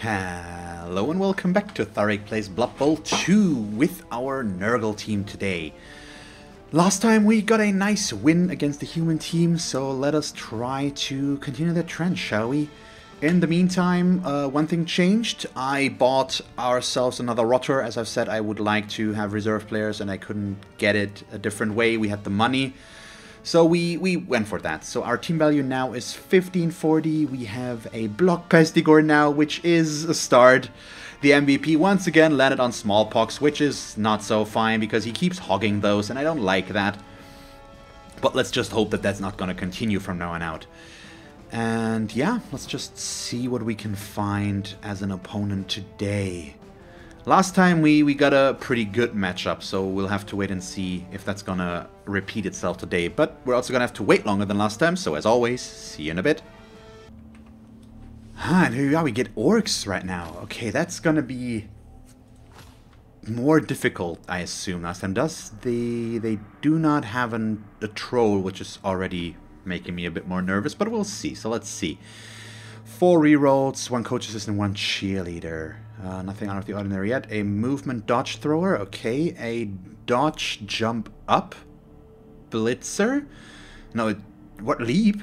Hello and welcome back to Tharek Plays Blood Bowl 2 with our Nurgle team today. Last time we got a nice win against the human team, so let us try to continue that trend, shall we? In the meantime, one thing changed. I bought ourselves another rotter. As I've said, I would like to have reserve players and I couldn't get it a different way. We had the money. So we went for that. So our team value now is 1540. We have a block Pestigore now, which is a start. The MVP once again landed on smallpox, which is not so fine because he keeps hogging those and I don't like that. But let's just hope that that's not going to continue from now on out. And yeah, let's just see what we can find as an opponent today. Last time we got a pretty good matchup, so we'll have to wait and see if that's gonna repeat itself today. But we're also gonna have to wait longer than last time, so as always, see you in a bit. And here we are, we get Orcs right now. Okay, that's gonna be more difficult, I assume. Last time they do not have a troll, which is already making me a bit more nervous, but we'll see. So let's see. 4 rerolls, 1 coach assistant, 1 cheerleader. Nothing out of the ordinary yet. A movement dodge thrower, okay. A dodge jump up blitzer. No, what leap?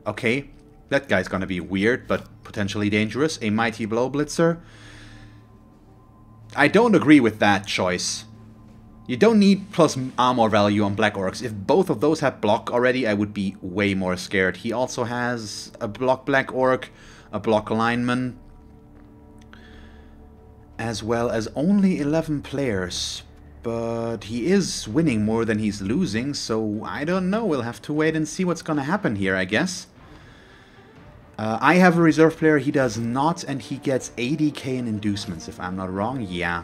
Okay, that guy's gonna be weird, but potentially dangerous. A mighty blow blitzer. I don't agree with that choice. You don't need plus armor value on Black Orcs. If both of those had block already, I would be way more scared. He also has a block Black Orc, a block lineman, as well as only 11 players. But he is winning more than he's losing, so I don't know. We'll have to wait and see what's gonna happen here, I guess. I have a reserve player, he does not, and he gets 80k in inducements, if I'm not wrong. Yeah.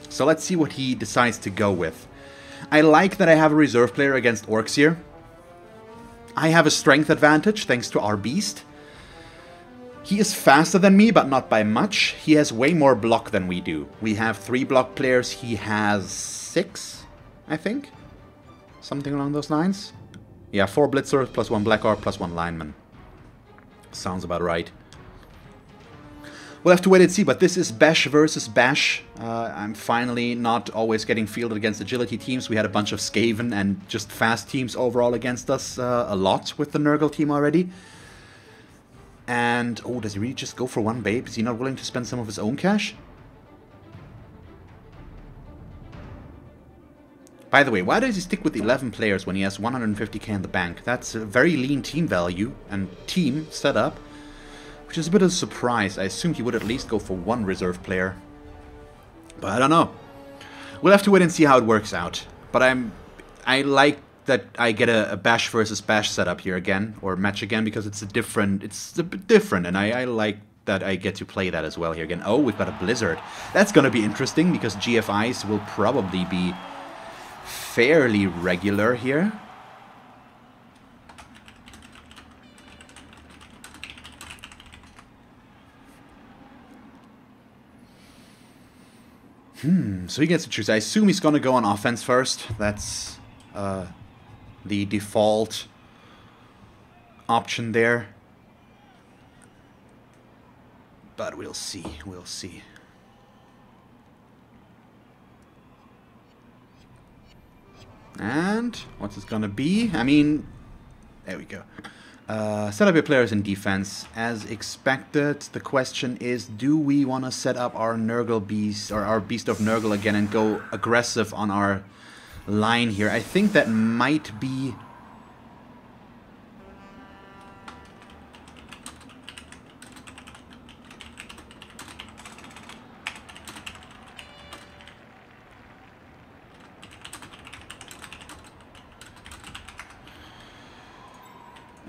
So let's see what he decides to go with. I like that I have a reserve player against Orcs here. I have a strength advantage thanks to our beast. He is faster than me, but not by much. He has way more block than we do. We have 3 block players, he has 6, I think. Something along those lines. Yeah, 4 blitzers plus 1 black orc plus 1 lineman. Sounds about right. We'll have to wait and see, but this is Bash versus Bash. I'm finally not always getting fielded against agility teams. We had a bunch of Skaven and just fast teams overall against us a lot with the Nurgle team already. And, oh, does he really just go for 1 babe? Is he not willing to spend some of his own cash? By the way, why does he stick with 11 players when he has 150k in the bank? That's a very lean team value and team setup. Which is a bit of a surprise. I assumed he would at least go for 1 reserve player. But I don't know. We'll have to wait and see how it works out. But I like that I get a Bash versus Bash setup here again, or match again, because it's a bit different, and I like that I get to play that as well here again. Oh, we've got a Blizzard. That's gonna be interesting, because GFIs will probably be fairly regular here. So he gets to choose. I assume he's gonna go on offense first. That's the default option there. But we'll see, we'll see. And what's it gonna be? I mean, there we go. Set up your players in defense. As expected, the question is, do we want to set up our Nurgle beast, or our Beast of Nurgle again, and go aggressive on our line here? I think that might be...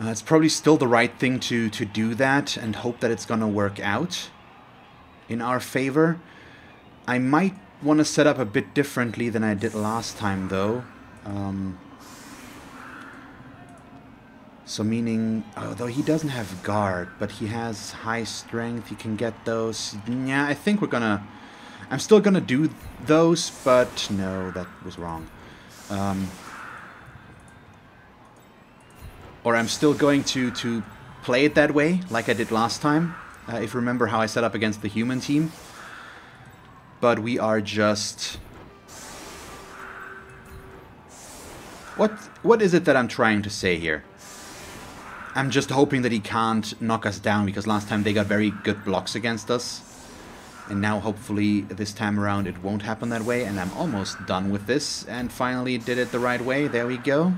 it's probably still the right thing to do that and hope that it's gonna work out in our favor. I might want to set up a bit differently than I did last time, though. So meaning, although he doesn't have guard, but he has high strength, he can get those. Yeah, I think we're gonna... I'm still gonna do those, but no, that was wrong. Or I'm still going to play it that way, like I did last time. if you remember how I set up against the human team. But we are just... What is it that I'm trying to say here? I'm just hoping that he can't knock us down, because last time they got very good blocks against us. And now hopefully this time around it won't happen that way, and I'm almost done with this and finally did it the right way. There we go.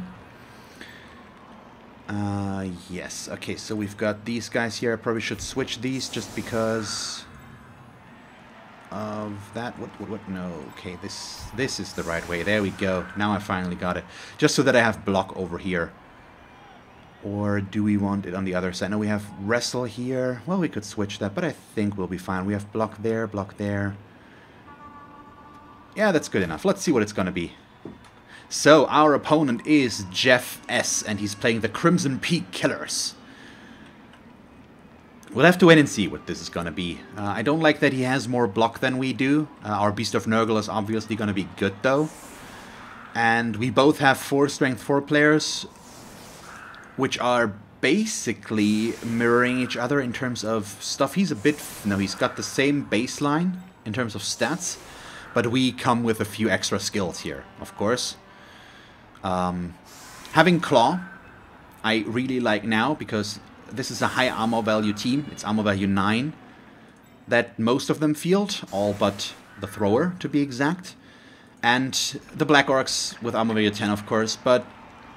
Yes, okay, so we've got these guys here. I probably should switch these just because of that. What? No, okay, this is the right way. There we go. Now I finally got it. Just so that I have block over here. Or do we want it on the other side? No, we have wrestle here. Well, we could switch that, but I think we'll be fine. We have block there, block there. Yeah, that's good enough. Let's see what it's going to be. So, our opponent is Jeff S, and he's playing the Crimson Peak Killers. We'll have to wait and see what this is going to be. I don't like that he has more block than we do. Our Beast of Nurgle is obviously going to be good, though. And we both have 4 Strength 4 players, which are basically mirroring each other in terms of stuff. He's a bit... No, he's got the same baseline in terms of stats, but we come with a few extra skills here, of course. Having Claw, I really like now, because this is a high armor value team. It's armor value 9 that most of them field, all but the Thrower, to be exact. And the Black Orcs with armor value 10, of course, but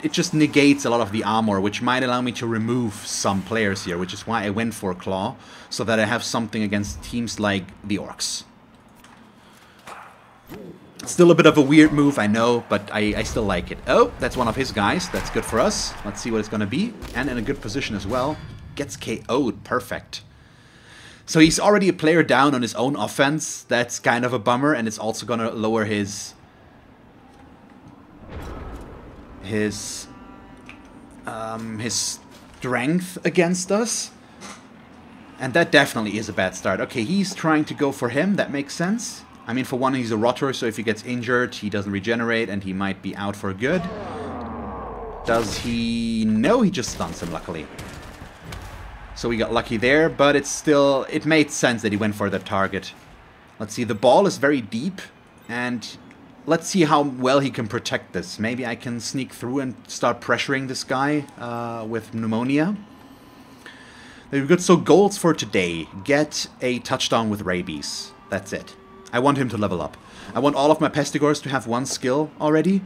it just negates a lot of the armor, which might allow me to remove some players here, which is why I went for Claw, so that I have something against teams like the Orcs. Still a bit of a weird move, I know, but I still like it. Oh, that's one of his guys. That's good for us. Let's see what it's going to be. And in a good position as well. Gets KO'd. Perfect. So he's already a player down on his own offense. That's kind of a bummer, and it's also going to lower his strength against us. And that definitely is a bad start. Okay, he's trying to go for him. That makes sense. I mean, for one, he's a rotter, so if he gets injured, he doesn't regenerate, and he might be out for good. Does he... No, he just stuns him, luckily. So we got lucky there, but it's still... It made sense that he went for the target. Let's see, the ball is very deep, and let's see how well he can protect this. Maybe I can sneak through and start pressuring this guy with pneumonia. Very good. So goals for today. Get a touchdown with rabies. That's it. I want him to level up. I want all of my Pestigors to have 1 skill already,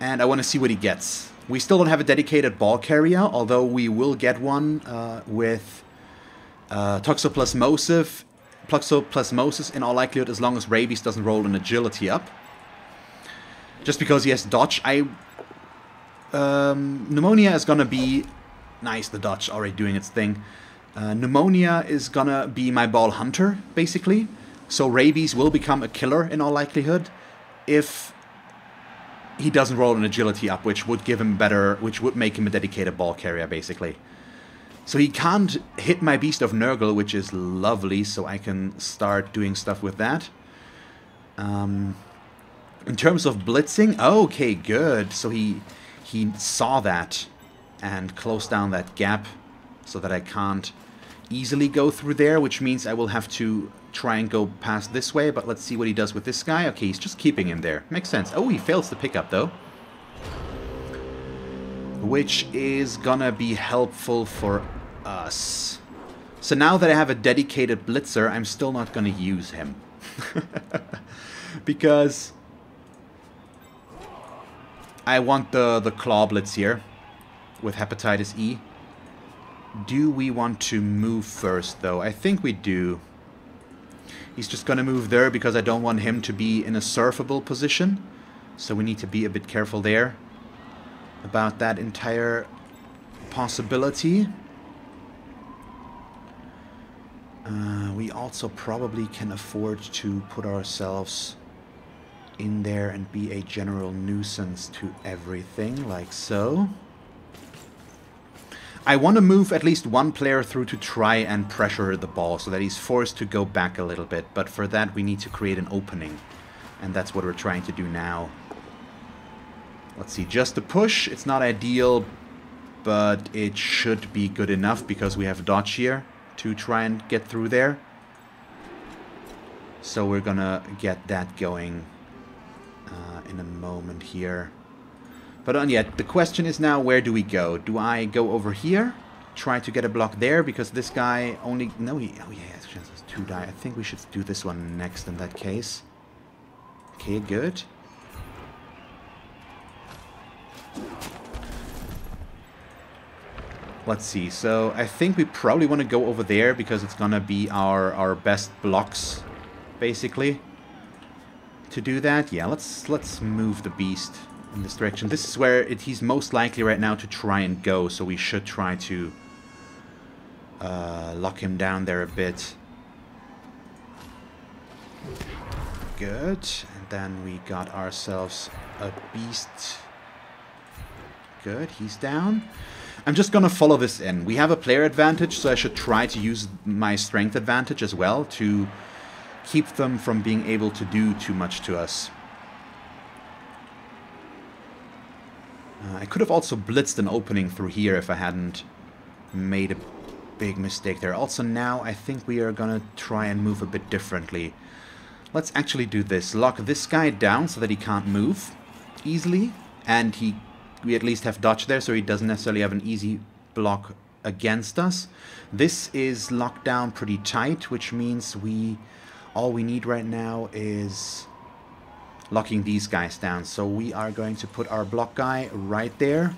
and I want to see what he gets. We still don't have a dedicated ball carrier, although we will get one with Toxoplasmosis in all likelihood, as long as rabies doesn't roll an agility up. Just because he has dodge. Pneumonia is gonna be... Nice, the dodge already doing its thing. Pneumonia is gonna be my ball hunter, basically. So rabies will become a killer in all likelihood if he doesn't roll an agility up, which would give him better, which would make him a dedicated ball carrier, basically. So he can't hit my Beast of Nurgle, which is lovely, so I can start doing stuff with that. In terms of blitzing, okay, good. So he saw that and closed down that gap so that I can't easily go through there, which means I will have to try and go past this way, but let's see what he does with this guy. Okay, he's just keeping him there. Makes sense. Oh, he fails the pickup, though. Which is gonna be helpful for us. So now that I have a dedicated blitzer, I'm still not gonna use him. Because I want the claw blitz here with hepatitis E. Do we want to move first, though? I think we do. He's just going to move there because I don't want him to be in a surfable position. So we need to be a bit careful there about that entire possibility. We also probably can afford to put ourselves in there and be a general nuisance to everything, like so. I want to move at least 1 player through to try and pressure the ball so that he's forced to go back a little bit. But for that, we need to create an opening. And that's what we're trying to do now. Let's see, just a push. It's not ideal, but it should be good enough because we have dodge here. to try and get through there. So we're gonna get that going in a moment here. But yet, the question is now, where do we go? Do I go over here? Try to get a block there, because this guy only... No, he... Oh, yeah, he has chances to die. I think we should do this one next in that case. Okay, good. Let's see. So, I think we probably want to go over there, because it's gonna be our best blocks, basically, to do that. Yeah, let's move the beast in this direction. This is where he's most likely right now to try and go, so we should try to lock him down there a bit. Good. And then we got ourselves a beast. Good, he's down. I'm just gonna follow this in. We have a player advantage, so I should try to use my strength advantage as well to keep them from being able to do too much to us. I could have also blitzed an opening through here if I hadn't made a big mistake there. Also now I think we are gonna try and move a bit differently. Let's actually do this. Lock this guy down so that he can't move easily. And we at least have dodge there, so he doesn't necessarily have an easy block against us. This is locked down pretty tight, which means all we need right now is locking these guys down. So we are going to put our block guy right there.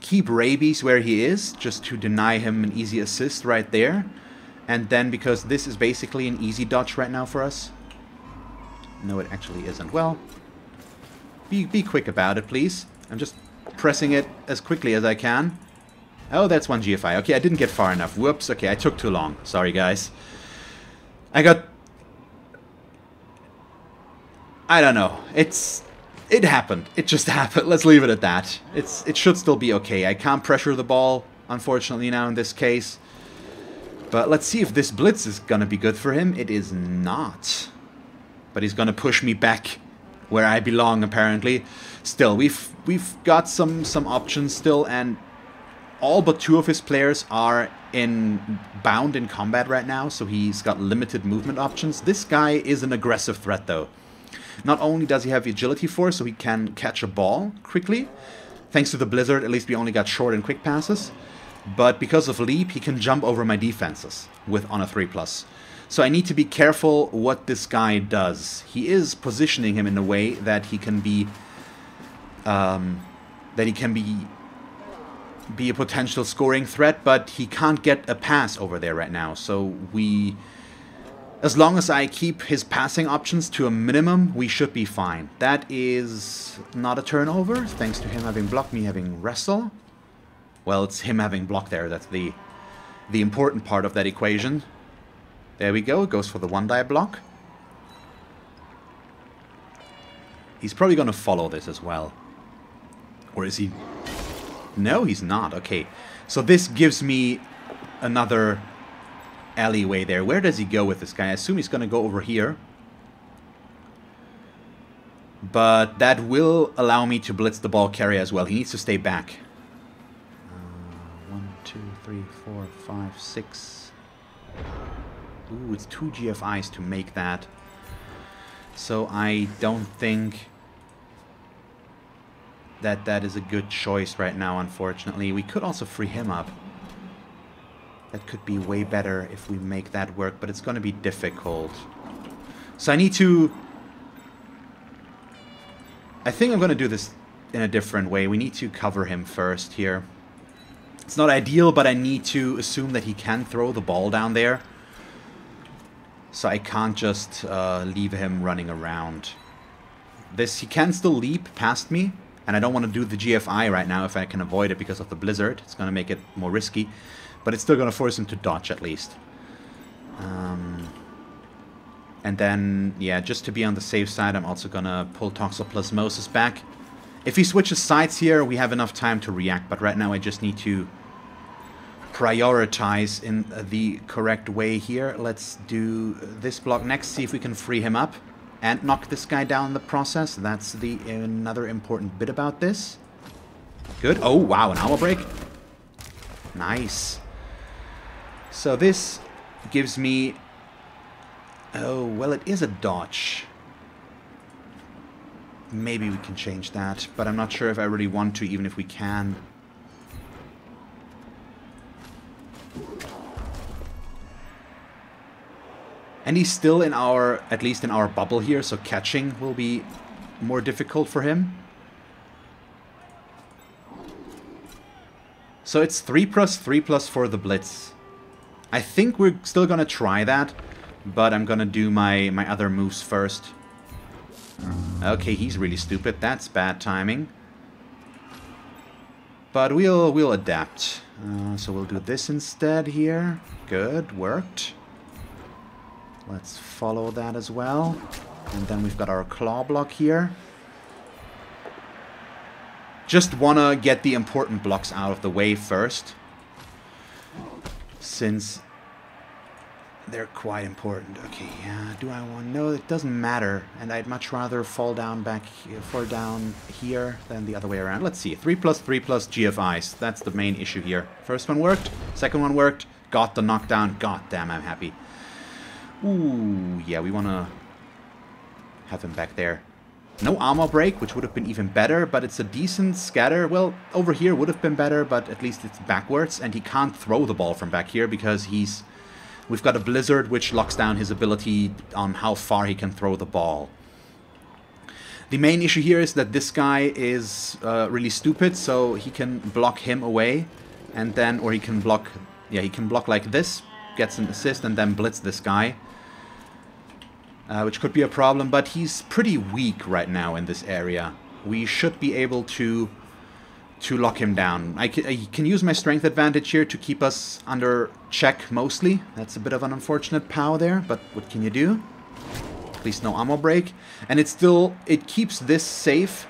Keep Rabies where he is, just to deny him an easy assist right there. And then, because this is basically an easy dodge right now for us. No, it actually isn't. Well, be quick about it, please. I'm just pressing it as quickly as I can. Oh, that's one GFI. Okay, I didn't get far enough. Whoops. Okay, I took too long. Sorry, guys. I don't know. It happened. It just happened. Let's leave it at that. It should still be okay. I can't pressure the ball, unfortunately, now in this case. But let's see if this blitz is gonna be good for him. It is not. But he's gonna push me back where I belong, apparently. Still, we've got some options still, and all but 2 of his players are bound in combat right now, so he's got limited movement options. This guy is an aggressive threat, though. Not only does he have agility 4, so he can catch a ball quickly. Thanks to the blizzard, at least we only got short and quick passes. But because of leap, he can jump over my defenses on a 3+. So I need to be careful what this guy does. He is positioning him in a way that he can be a potential scoring threat, but he can't get a pass over there right now. So as long as I keep his passing options to a minimum, we should be fine. That is not a turnover, thanks to him having blocked, me having wrestle. Well, it's him having blocked there. That's the important part of that equation. There we go. It goes for the 1-die block. He's probably going to follow this as well. Or is he? No, he's not. Okay. So this gives me another alleyway there. Where does he go with this guy? I assume he's going to go over here. But that will allow me to blitz the ball carrier as well. He needs to stay back. 1, 2, 3, 4, 5, 6. Ooh, it's 2 GFIs to make that. So I don't think that is a good choice right now, unfortunately. We could also free him up. That could be way better if we make that work, but it's going to be difficult. So I need to... I think I'm going to do this in a different way. We need to cover him first here. It's not ideal, but I need to assume that he can throw the ball down there. So I can't just leave him running around. He can still leap past me, and I don't want to do the GFI right now if I can avoid it because of the blizzard. It's going to make it more risky, but it's still going to force him to dodge at least. And then, yeah, just to be on the safe side, I'm also going to pull Toxoplasmosis back. If he switches sides here, we have enough time to react, but right now I just need to prioritize in the correct way here. Let's do this block next, see if we can free him up and knock this guy down in the process. That's another important bit about this. Good. Oh, wow, an hour break. Nice. So this gives me... Oh, well, it is a dodge. Maybe we can change that, but I'm not sure if I really want to, even if we can. And he's still in our, at least in our bubble here, so catching will be more difficult for him. So it's 3+3+ for the blitz. I think we're still gonna try that, but I'm gonna do my other moves first. Okay, he's really stupid. That's bad timing. But we'll adapt. So we'll do this instead here. Good, worked. Let's follow that as well. And then we've got our claw block here. Just wanna get the important blocks out of the way first, since they're quite important. Okay, yeah, do I want... No, it doesn't matter. And I'd much rather fall down here than the other way around. Let's see, 3+3+ GFIs. That's the main issue here. First one worked, second one worked, got the knockdown. God damn, I'm happy. Ooh, yeah, we want to have him back there. No armor break, which would have been even better, but it's a decent scatter. Well, over here would have been better, but at least it's backwards, and he can't throw the ball from back here because we've got a blizzard which locks down his ability on how far he can throw the ball. The main issue here is that this guy is really stupid, so he can block him away, and then, or he can block, yeah, he can block like this, gets an assist, and then blitz this guy. Which could be a problem, but he's pretty weak right now in this area. We should be able to lock him down. I can use my strength advantage here to keep us under check mostly. That's a bit of an unfortunate POW there, but what can you do? At least no ammo break. And it keeps this safe,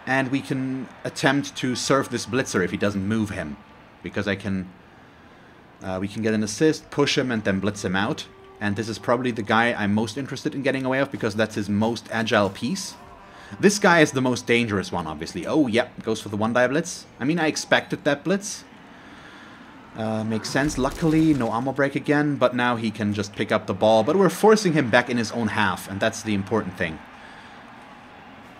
and we can attempt to serve this blitzer if he doesn't move him. Because we can get an assist, push him, and then blitz him out. And this is probably the guy I'm most interested in getting away of, because that's his most agile piece. This guy is the most dangerous one, obviously. Oh, yeah, goes for the one-die blitz. I mean, I expected that blitz. Makes sense. Luckily, no ammo break again, but now he can just pick up the ball. But we're forcing him back in his own half, and that's the important thing.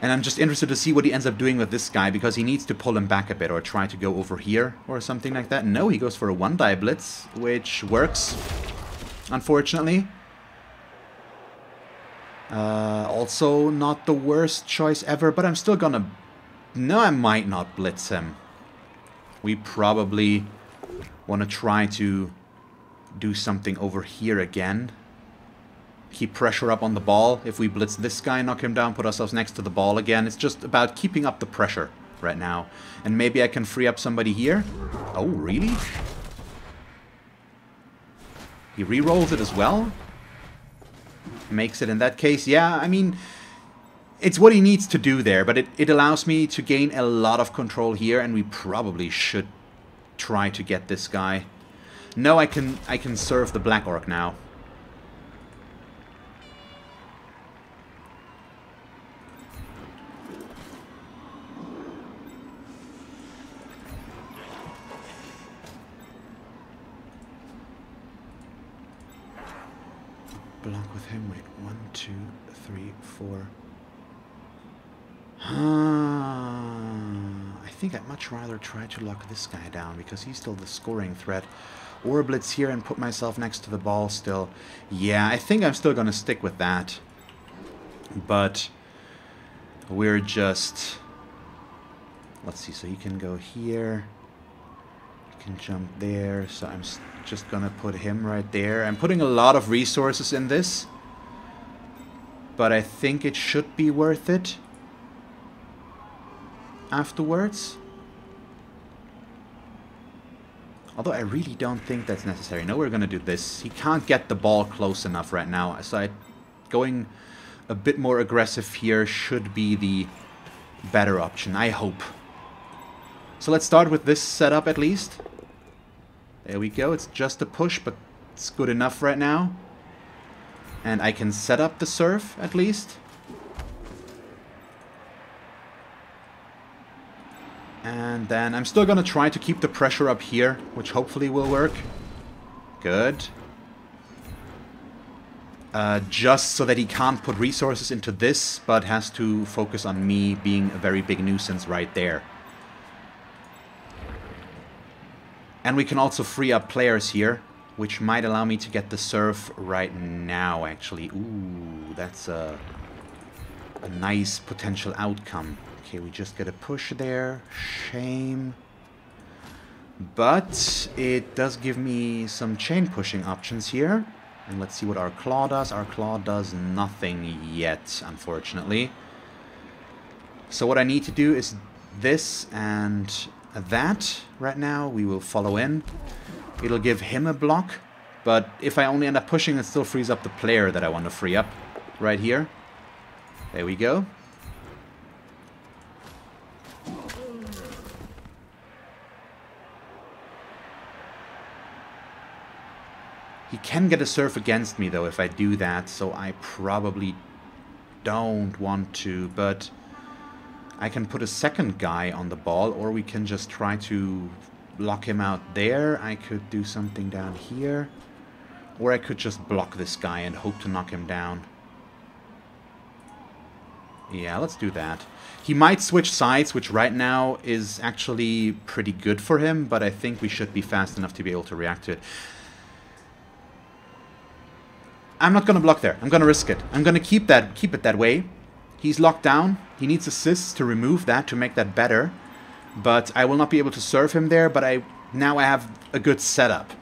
And I'm just interested to see what he ends up doing with this guy, because he needs to pull him back a bit, or try to go over here, or something like that. No, he goes for a one-die blitz, which works. Unfortunately. Also not the worst choice ever, but I'm still gonna... No, I might not blitz him. We probably want to try to do something over here again. Keep pressure up on the ball. If we blitz this guy, knock him down, put ourselves next to the ball again. It's just about keeping up the pressure right now. And maybe I can free up somebody here. Oh, really? He re-rolls it as well. Makes it in that case. Yeah, I mean, it's what he needs to do there, but it allows me to gain a lot of control here, and we probably should try to get this guy. No, I can serve the Black Orc now. Block with him. Wait, 1, 2, 3, 4. I think I'd much rather try to lock this guy down, because he's still the scoring threat. Or blitz here and put myself next to the ball still. Yeah, I think I'm still gonna stick with that. But we're just... Let's see, so he can go here. He can jump there, so I'm just gonna put him right there. I'm putting a lot of resources in this, but I think it should be worth it afterwards. Although I really don't think that's necessary. No, we're gonna do this. He can't get the ball close enough right now, so going a bit more aggressive here should be the better option, I hope. So let's start with this setup at least. There we go. It's just a push, but it's good enough right now. And I can set up the serve at least. And then I'm still going to try to keep the pressure up here, which hopefully will work. Good. Just so that he can't put resources into this, but has to focus on me being a very big nuisance right there. And we can also free up players here, which might allow me to get the serve right now, actually. Ooh, that's a nice potential outcome. Okay, we just get a push there. Shame. But it does give me some chain pushing options here. And let's see what our claw does. Our claw does nothing yet, unfortunately. So what I need to do is this and that right now. We will follow in. It'll give him a block. But if I only end up pushing, it still frees up the player that I want to free up right here. There we go. He can get a serve against me, though, if I do that, so I probably don't want to, but I can put a second guy on the ball, or we can just try to block him out there. I could do something down here, or I could just block this guy and hope to knock him down. Yeah, let's do that. He might switch sides, which right now is actually pretty good for him, but I think we should be fast enough to be able to react to it. I'm not going to block there. I'm going to risk it. I'm going to keep it that way. He's locked down. He needs assists to remove that, to make that better. But I will not be able to serve him there, but now I have a good setup.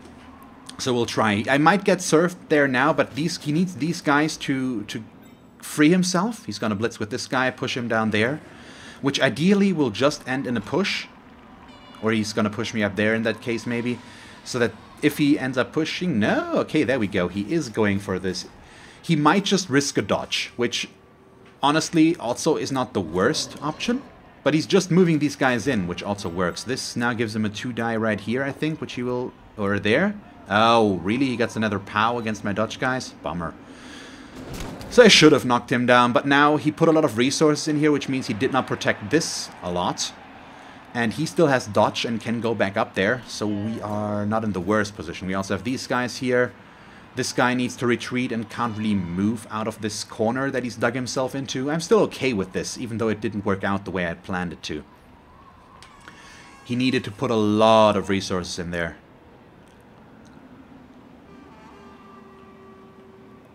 So we'll try. I might get served there now, but he needs these guys to free himself. He's going to blitz with this guy, push him down there, which ideally will just end in a push. Or he's going to push me up there in that case, maybe. So that if he ends up pushing... No! Okay, there we go. He is going for this. He might just risk a dodge, which honestly also is not the worst option. But he's just moving these guys in, which also works. This now gives him a 2-die right here, I think, which he will... Or there. Oh, really? He gets another POW against my dodge guys? Bummer. So I should have knocked him down, but now he put a lot of resources in here, which means he did not protect this a lot. And he still has dodge and can go back up there, so we are not in the worst position. We also have these guys here. This guy needs to retreat and can't really move out of this corner that he's dug himself into. I'm still okay with this, even though it didn't work out the way I had planned it to. He needed to put a lot of resources in there.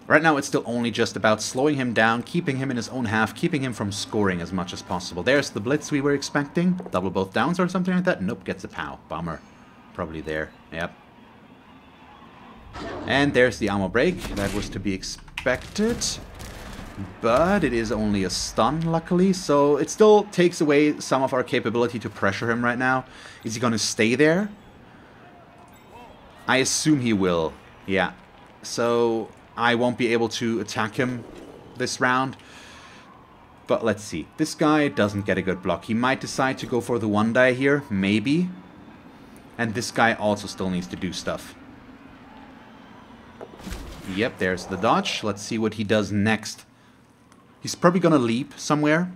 Right now it's still only just about slowing him down, keeping him in his own half, keeping him from scoring as much as possible. There's the blitz we were expecting. Double both downs or something like that. Nope, gets a POW. Bummer. Probably there. Yep. And there's the ammo break. That was to be expected. But it is only a stun, luckily. So it still takes away some of our capability to pressure him right now. Is he going to stay there? I assume he will. Yeah. So I won't be able to attack him this round. But let's see. This guy doesn't get a good block. He might decide to go for the 1-die here. Maybe. And this guy also still needs to do stuff. Yep, there's the dodge. Let's see what he does next. He's probably going to leap somewhere.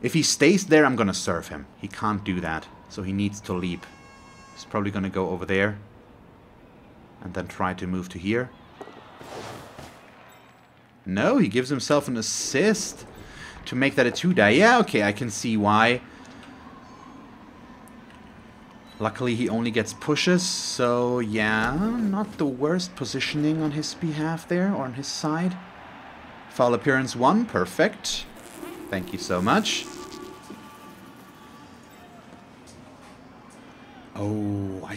If he stays there, I'm going to serve him. He can't do that. So he needs to leap. He's probably going to go over there. And then try to move to here. No, he gives himself an assist to make that a 2-die. Yeah, okay, I can see why. Luckily, he only gets pushes, so yeah, not the worst positioning on his behalf there, or on his side. Foul appearance 1, perfect. Thank you so much. Oh,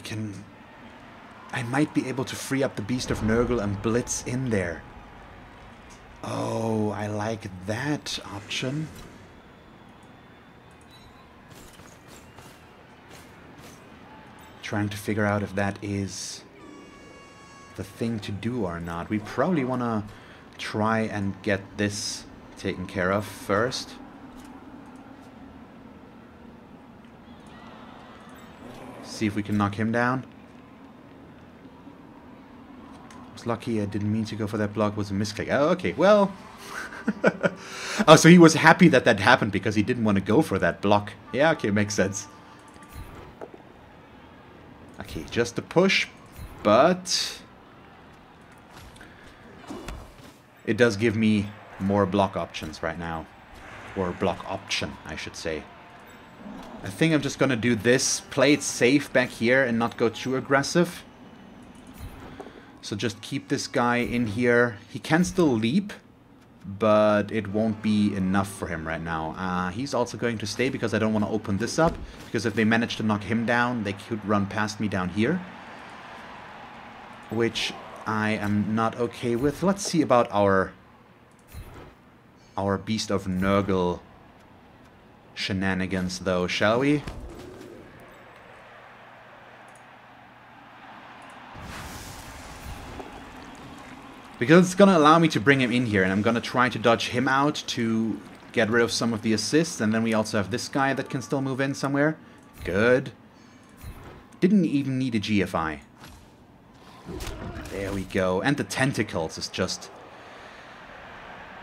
I might be able to free up the Beast of Nurgle and blitz in there. Oh, I like that option. Trying to figure out if that is the thing to do or not. We probably want to try and get this taken care of first. See if we can knock him down. Lucky I didn't mean to go for that block. It was a misclick. Oh, okay, well. Oh, so he was happy that that happened because he didn't want to go for that block. Yeah, okay, makes sense. Okay, Okay, just a push, but it does give me more block options right now. Or block option, I should say. I think I'm just gonna do this, play it safe back here and not go too aggressive. So just keep this guy in here. He can still leap, but it won't be enough for him right now. He's also going to stay because I don't want to open this up. Because if they manage to knock him down, they could run past me down here. Which I am not okay with. Let's see about our Beast of Nurgle shenanigans though, shall we? Because it's going to allow me to bring him in here, and I'm going to try to dodge him out to get rid of some of the assists, and then we also have this guy that can still move in somewhere. Good. Didn't even need a GFI. There we go. And the tentacles is just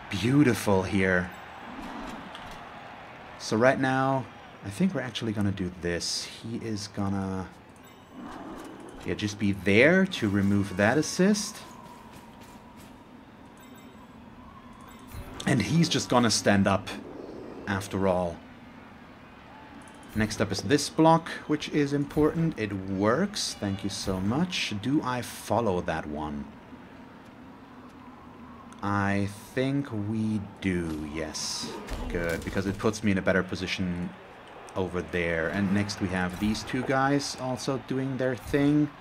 beautiful here. So right now, I think we're actually going to do this. He is going to just be there to remove that assist. And he's just gonna stand up, after all. Next up is this block, which is important. It works. Thank you so much. Do I follow that one? I think we do, yes. Good, because it puts me in a better position over there. And next we have these two guys also doing their thing,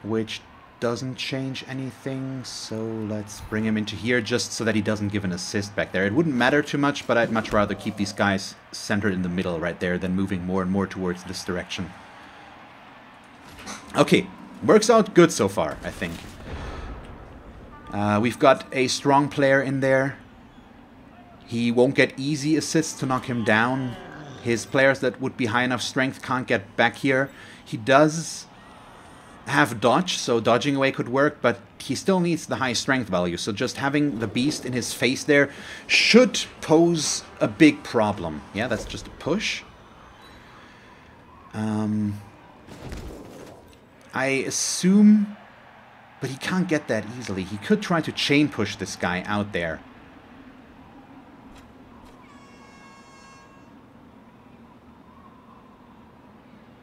which doesn't change anything, so let's bring him into here just so that he doesn't give an assist back there. It wouldn't matter too much, but I'd much rather keep these guys centered in the middle right there than moving more and more towards this direction. Okay, works out good so far, I think. We've got a strong player in there. He won't get easy assists to knock him down. His players that would be high enough strength can't get back here. He does have dodge, so dodging away could work, but he still needs the high strength value, so just having the beast in his face there should pose a big problem. Yeah, that's just a push. I assume, but he can't get that easily. He could try to chain push this guy out there.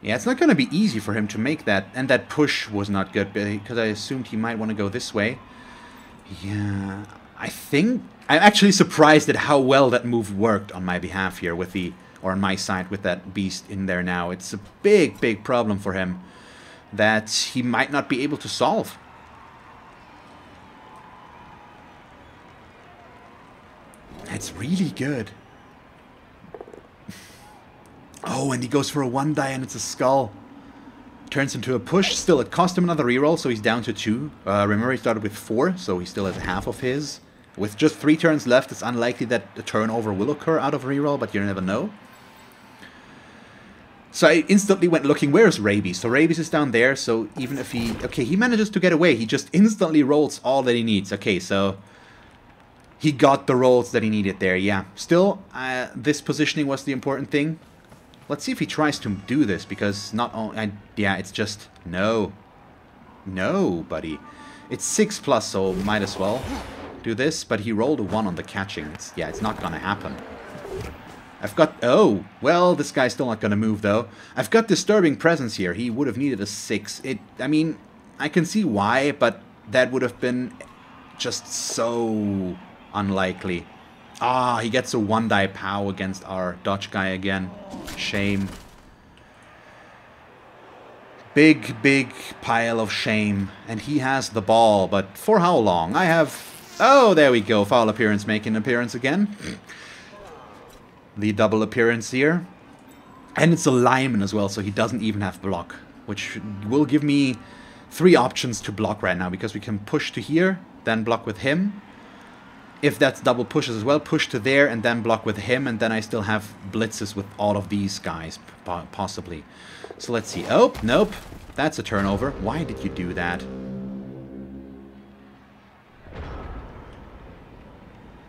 Yeah, it's not going to be easy for him to make that. And that push was not good, because I assumed he might want to go this way. Yeah, I think... I'm actually surprised at how well that move worked on my behalf here with the... Or on my side with that beast in there now. It's a big, big problem for him that he might not be able to solve. It's really good. Oh, and he goes for a 1-die and it's a skull. Turns into a push. Still, it cost him another reroll, so he's down to 2. Remember, he started with 4, so he still has half of his. With just 3 turns left, it's unlikely that a turnover will occur out of reroll, but you never know. So I instantly went looking, where's Rabies? So Rabies is down there, so even if he... Okay, he manages to get away. He just instantly rolls all that he needs. Okay, so... He got the rolls that he needed there, yeah. Still, this positioning was the important thing. Let's see if he tries to do this, because not only... yeah, it's just... No. No, buddy. It's 6+, so might as well do this, but he rolled a 1 on the catching. It's not gonna happen. I've got... Oh, well, this guy's still not gonna move, though. I've got Disturbing Presence here. He would have needed a 6. I mean, I can see why, but that would have been just so unlikely. Ah, he gets a 1-die POW against our dodge guy again. Shame. Big, big pile of shame. And he has the ball, but for how long? I have... Oh, there we go. Foul appearance making an appearance again. The double appearance here. And it's a lineman as well, so he doesn't even have block. Which will give me 3 options to block right now, because we can push to here, then block with him. If that's double pushes as well, push to there and then block with him, and then I still have blitzes with all of these guys, possibly. So let's see. Oh, nope. That's a turnover. Why did you do that?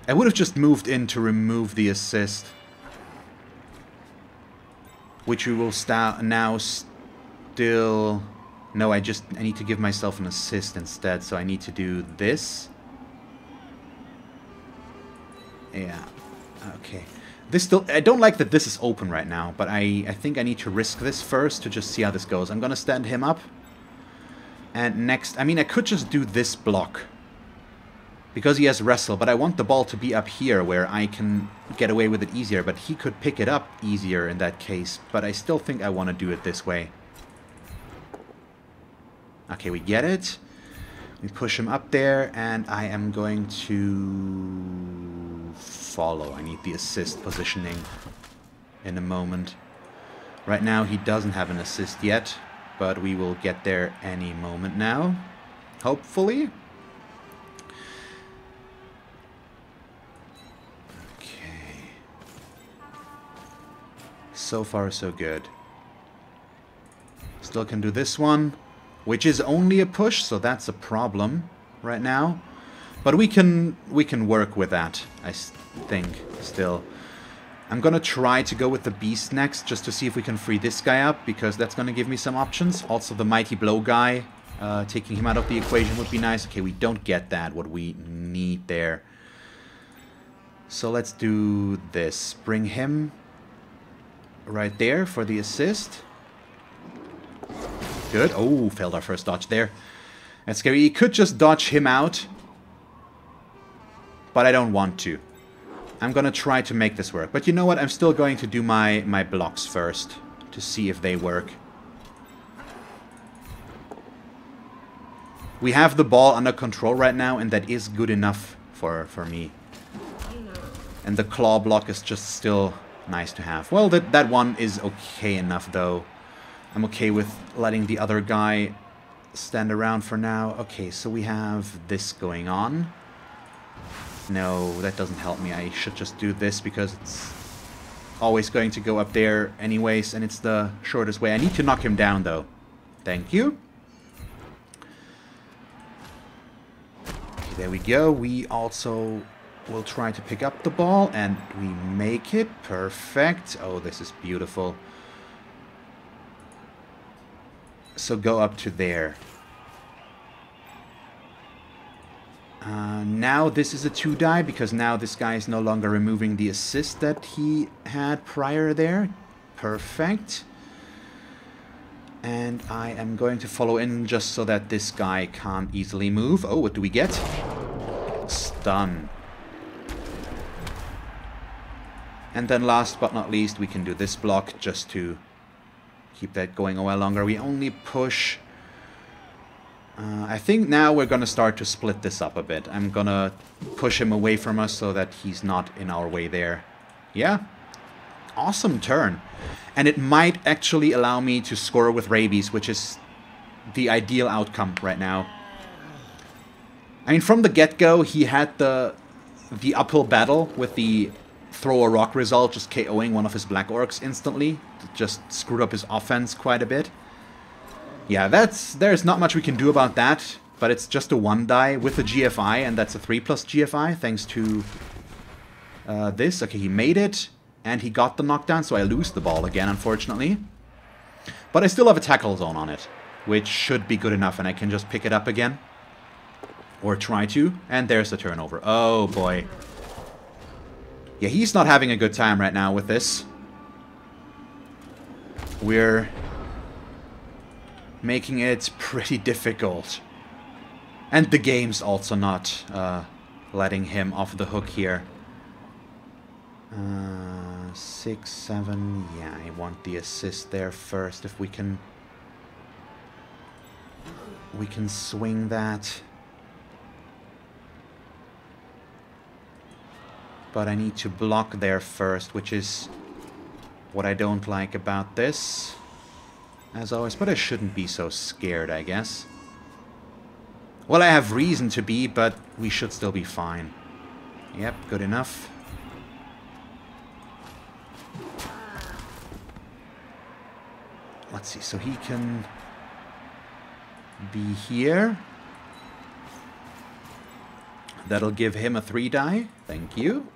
I would have just moved in to remove the assist. Which we will now still... No, I need to give myself an assist instead, so I need to do this. Yeah, okay. This still, I don't like that this is open right now, but I think I need to risk this first to just see how this goes. I'm gonna stand him up. And next, I mean, I could just do this block. Because he has wrestle, but I want the ball to be up here where I can get away with it easier. But he could pick it up easier in that case. But I still think I want to do it this way. Okay, we get it. We push him up there, and I am going to follow. I need the assist positioning in a moment. Right now, he doesn't have an assist yet, but we will get there any moment now. Hopefully. Okay. So far, so good. Still can do this one, which is only a push, so that's a problem right now. But we can work with that, I think, still. I'm gonna try to go with the beast next, just to see if we can free this guy up, because that's gonna give me some options. Also, the mighty blow guy, taking him out of the equation would be nice. Okay, we don't get that, what we need there. So let's do this. Bring him right there for the assist. Good. Oh, failed our first dodge there. That's scary. He could just dodge him out, but I don't want to. I'm gonna try to make this work. But you know what? I'm still going to do my blocks first to see if they work. We have the ball under control right now, and that is good enough for me. And the claw block is just still nice to have. Well, that one is okay enough, though. I'm okay with letting the other guy stand around for now. Okay, so we have this going on. No, that doesn't help me. I should just do this because it's always going to go up there anyways, and it's the shortest way. I need to knock him down, though. Thank you. Okay, there we go. We also will try to pick up the ball, and we make it. Perfect. Oh, this is beautiful. So go up to there. Now this is a 2-die, because now this guy is no longer removing the assist that he had prior there. Perfect. And I am going to follow in just so that this guy can't easily move. Oh, what do we get? Stun. And then last but not least, we can do this block just to keep that going a while longer. We only push... I think now we're going to start to split this up a bit. I'm going to push him away from us so that he's not in our way there. Yeah. Awesome turn. And it might actually allow me to score with rabies, which is the ideal outcome right now. I mean, from the get-go, he had the uphill battle with the throw a rock result, just KOing one of his black orcs instantly. Just screwed up his offense quite a bit. Yeah, there's not much we can do about that, but it's just a 1-die with a GFI, and that's a 3+ GFI, thanks to this. Okay, he made it, and he got the knockdown, so I lose the ball again, unfortunately. But I still have a tackle zone on it, which should be good enough, and I can just pick it up again. Or try to, and there's the turnover. Oh, boy. Yeah, he's not having a good time right now with this. We're making it pretty difficult. And the game's also not letting him off the hook here. 6, 7... Yeah, I want the assist there first, if we can... We can swing that. But I need to block there first, which is what I don't like about this. As always, but I shouldn't be so scared, I guess. Well, I have reason to be, but we should still be fine. Yep, good enough. Let's see, so he can be here. That'll give him a 3-die. Thank you.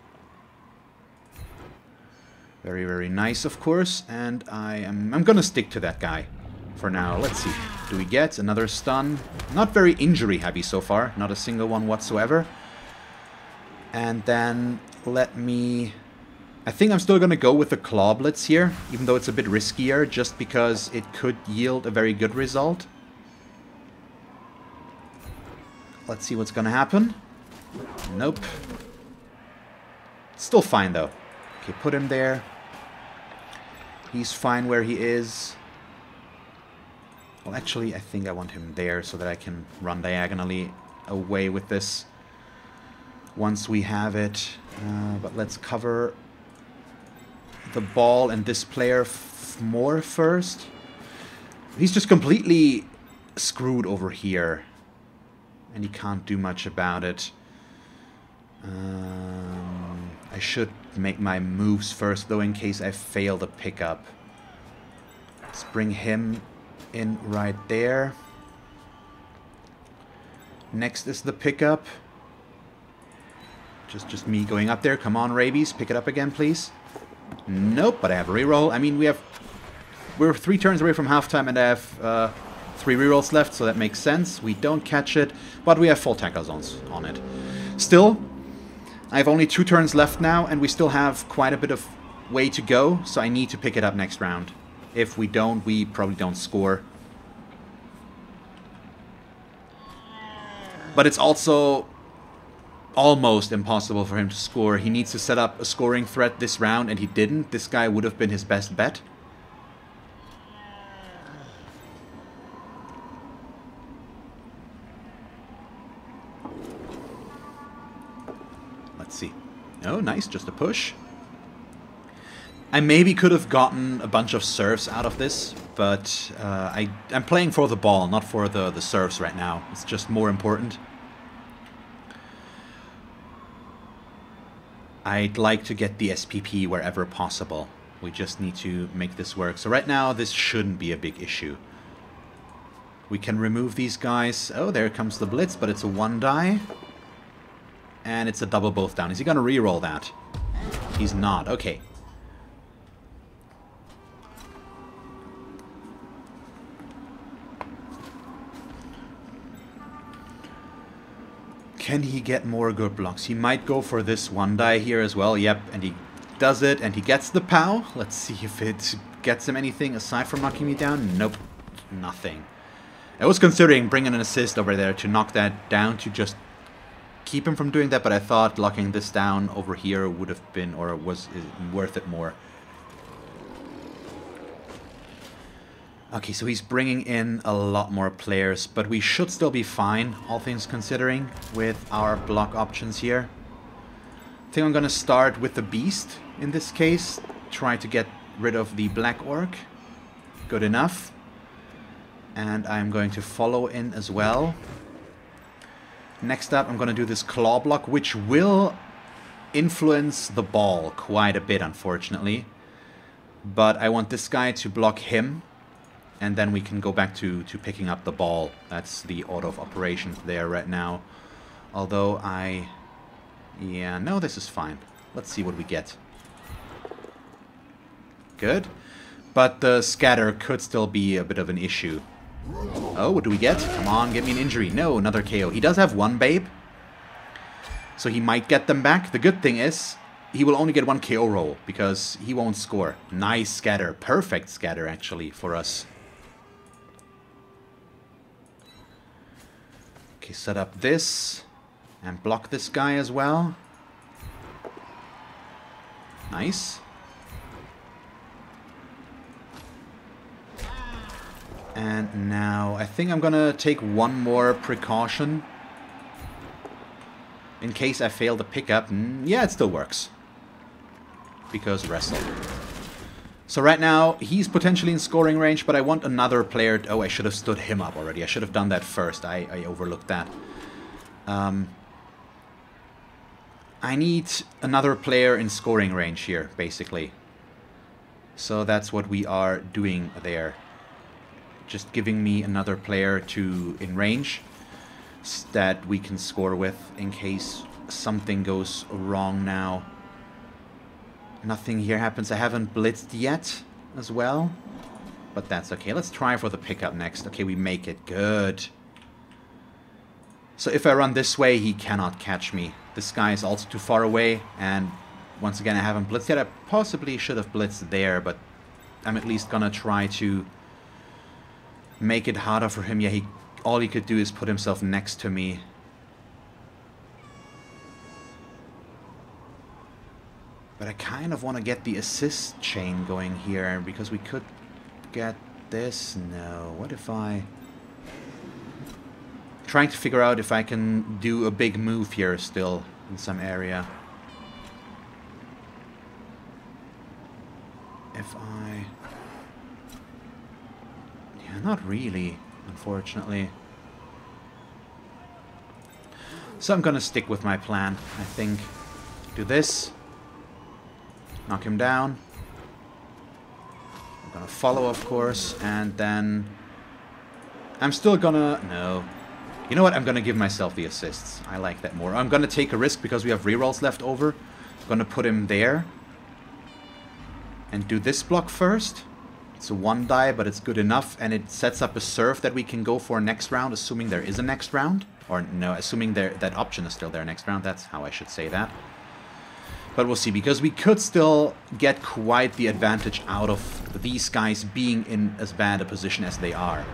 Very, very nice, of course. And I'm gonna stick to that guy for now. Let's see. do we get? Another stun. Not very injury heavy so far. Not a single one whatsoever. And then let me... I think I'm still going to go with the Claw Blitz here, even though it's a bit riskier, just because it could yield a very good result. Let's see what's going to happen. Nope. Still fine, though. Okay, put him there. He's fine where he is. Well, actually, I think I want him there so that I can run diagonally away with this once we have it. But let's cover the ball and this player more first. He's just completely screwed over here, and he can't do much about it. I should make my moves first, though, in case I fail the pickup. Let's bring him in right there. Next is the pickup. Just me going up there. Come on, Rabies, pick it up again, please. Nope, but I have a reroll. I mean, we're 3 turns away from halftime, and I have 3 rerolls left, so that makes sense. We don't catch it, but we have full tackle zones on it. Still, I have only 2 turns left now, and we still have quite a bit of way to go, so I need to pick it up next round. If we don't, we probably don't score. But it's also almost impossible for him to score. He needs to set up a scoring threat this round, and he didn't. This guy would have been his best bet. Let's see. Oh, nice, just a push. I maybe could have gotten a bunch of serves out of this, but I'm playing for the ball, not for the serves right now. It's just more important. I'd like to get the SPP wherever possible. We just need to make this work. So right now, this shouldn't be a big issue. We can remove these guys. Oh, there comes the Blitz, but it's a 1-die. And it's a double both down. Is he going to reroll that? He's not. Okay. Can he get more good blocks? He might go for this 1-die here as well. Yep, and he does it, and he gets the POW. Let's see if it gets him anything aside from knocking me down. Nope, nothing. I was considering bringing an assist over there to knock that down, to just keep him from doing that, but I thought locking this down over here would have been, or was worth it more. Okay, so he's bringing in a lot more players, but we should still be fine, all things considering, with our block options here. I think I'm going to start with the Beast in this case. Try to get rid of the Black Orc. Good enough. And I'm going to follow in as well. Next up, I'm going to do this Claw Block, which will influence the ball quite a bit, unfortunately. But I want this guy to block him. And then we can go back to picking up the ball. That's the order of operations there right now. Although yeah, no, this is fine. Let's see what we get. Good. But the scatter could still be a bit of an issue. Oh, what do we get? Come on, get me an injury. No, another KO. He does have 1 babe. So he might get them back. The good thing is, he will only get 1 KO roll, because he won't score. Nice scatter. Perfect scatter, actually, for us. Okay, set up this and block this guy as well. Nice. And now I think I'm gonna take 1 more precaution in case I fail the pickup. Yeah, it still works because wrestle. So right now, he's potentially in scoring range, but I want another player... Oh, I should have stood him up already. I should have done that first. I overlooked that. I need another player in scoring range here, basically. So that's what we are doing there. Just giving me another player in range that we can score with in case something goes wrong now. Nothing here happens. I haven't blitzed yet as well. but that's okay. Let's try for the pickup next. Okay, we make it. Good. So if I run this way, he cannot catch me. This guy is also too far away, and once again, I haven't blitzed yet. I possibly should have blitzed there, but I'm at least gonna try to make it harder for him. Yeah, all he could do is put himself next to me. But I kind of want to get the assist chain going here, because we could get this. No, what if I... Trying to figure out if I can do a big move here still in some area. If I... Yeah, not really, unfortunately. So I'm gonna stick with my plan, I think. Do this. Knock him down. I'm gonna follow, of course, and then... I'm still gonna... No. You know what? I'm gonna give myself the assists. I like that more. I'm gonna take a risk because we have rerolls left over. I'm gonna put him there. And do this block first. It's a 1-die, but it's good enough. And it sets up a serve that we can go for next round, assuming there is a next round. Or no, assuming that option is still there next round. That's how I should say that. But we'll see, because we could still get quite the advantage out of these guys being in as bad a position as they are.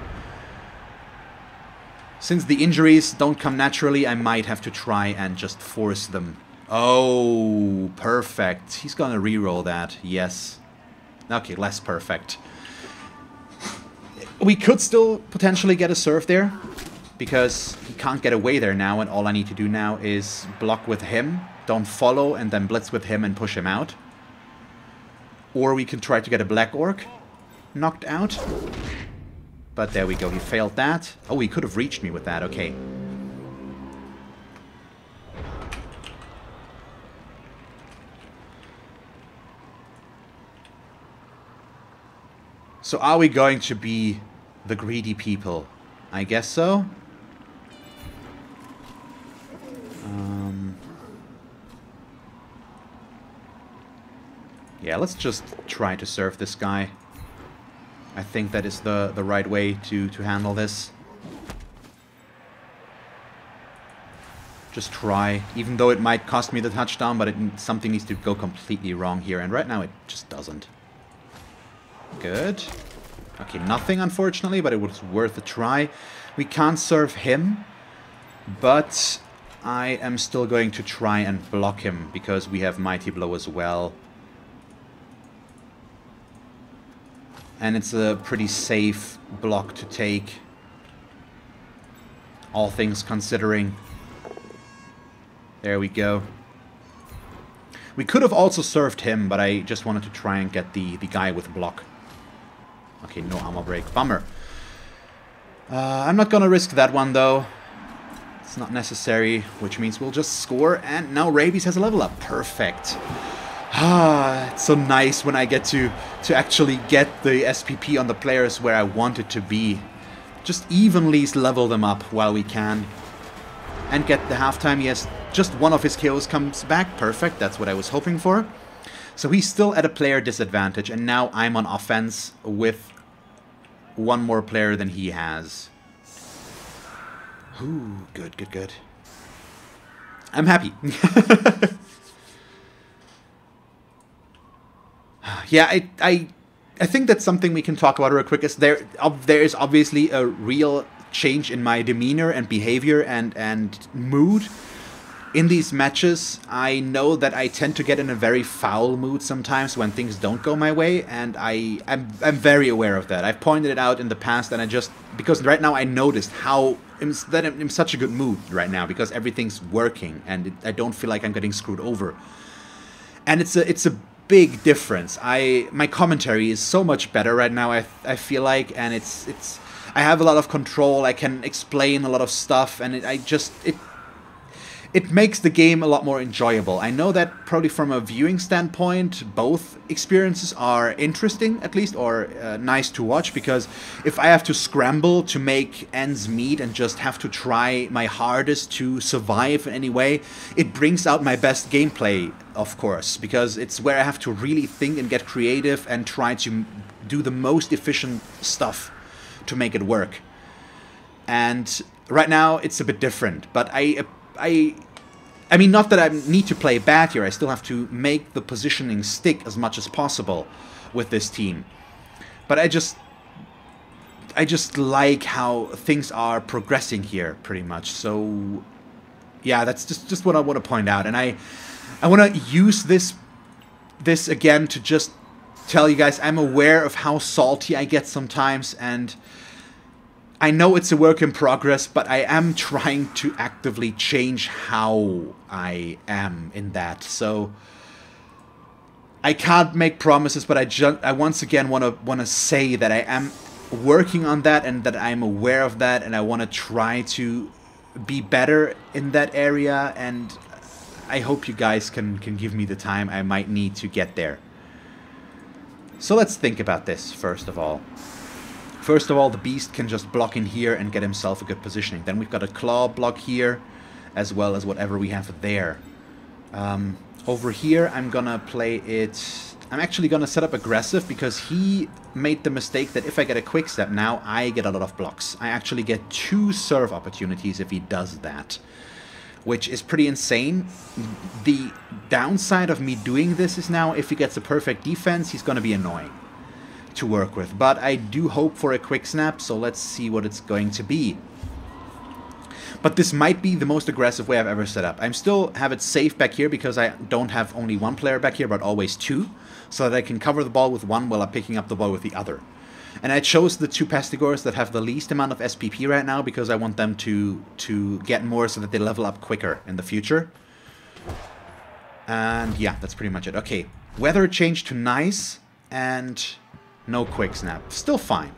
Since the injuries don't come naturally, I might have to try and just force them. Oh, perfect. He's gonna reroll that, yes. Okay, less perfect. We could still potentially get a serve there, because he can't get away there now, and all I need to do now is block with him, don't follow, and then blitz with him and push him out. Or we can try to get a black orc knocked out. But there we go, he failed that. Oh, he could have reached me with that, okay. So are we going to be the greedy people? I guess so. Yeah, let's just try to serve this guy. I think that is the right way to handle this. Just try, even though it might cost me the touchdown, but something needs to go completely wrong here, and right now it just doesn't. Good. Okay, nothing unfortunately, but it was worth a try. We can't serve him, but I am still going to try and block him, because we have Mighty Blow as well. And it's a pretty safe block to take, all things considering. There we go. We could have also served him, but I just wanted to try and get the guy with block. Okay, no armor break. Bummer. I'm not gonna risk that one, though. It's not necessary, which means we'll just score, and now Rabies has a level up. Perfect. Ah, it's so nice when I get to actually get the SPP on the players where I want it to be. Just evenly level them up while we can. And get the halftime. Yes, just one of his KOs comes back. Perfect, that's what I was hoping for. So he's still at a player disadvantage, and now I'm on offense with one more player than he has. Ooh, good, good, good. I'm happy. Yeah, I think that's something we can talk about real quick. Is there is obviously a real change in my demeanor and behavior and mood in these matches. I know that I tend to get in a very foul mood sometimes when things don't go my way, and I'm very aware of that. I've pointed it out in the past, and because right now I noticed how that I'm in such a good mood right now because everything's working, and I don't feel like I'm getting screwed over. And it's a big difference. My commentary is so much better right now. I feel like, and I have a lot of control. I can explain a lot of stuff, and it makes the game a lot more enjoyable. I know that probably from a viewing standpoint, both experiences are interesting, at least, or nice to watch, because if I have to scramble to make ends meet and just have to try my hardest to survive in any way, it brings out my best gameplay, of course, because it's where I have to really think and get creative and try to do the most efficient stuff to make it work. And right now it's a bit different, but I mean, not that I need to play bad here. I still have to make the positioning stick as much as possible with this team. But I just like how things are progressing here, pretty much. So yeah, that's just what I want to point out. And I want to use this again to just tell you guys I'm aware of how salty I get sometimes, and I know it's a work in progress, but I am trying to actively change how I am in that. So I can't make promises, but I once again want to say that I am working on that and that I'm aware of that, and I want to try to be better in that area, and I hope you guys can give me the time I might need to get there. So let's think about this first of all. First of all, the beast can just block in here and get himself a good positioning. Then we've got a claw block here, as well as whatever we have there. Over here, I'm gonna play it... I'm actually gonna set up aggressive, because he made the mistake that if I get a quick step now, I get a lot of blocks. I actually get 2 serve opportunities if he does that, which is pretty insane. The downside of me doing this is now, if he gets a perfect defense, he's gonna be annoying to work with. But I do hope for a quick snap, so let's see what it's going to be. But this might be the most aggressive way I've ever set up. I'm still have it safe back here because I don't have only 1 player back here, but always 2, so that I can cover the ball with one while I'm picking up the ball with the other. And I chose the 2 Pestigors that have the least amount of SPP right now because I want them to get more so that they level up quicker in the future. And yeah, that's pretty much it. Okay, weather changed to nice and no quick snap. Still fine.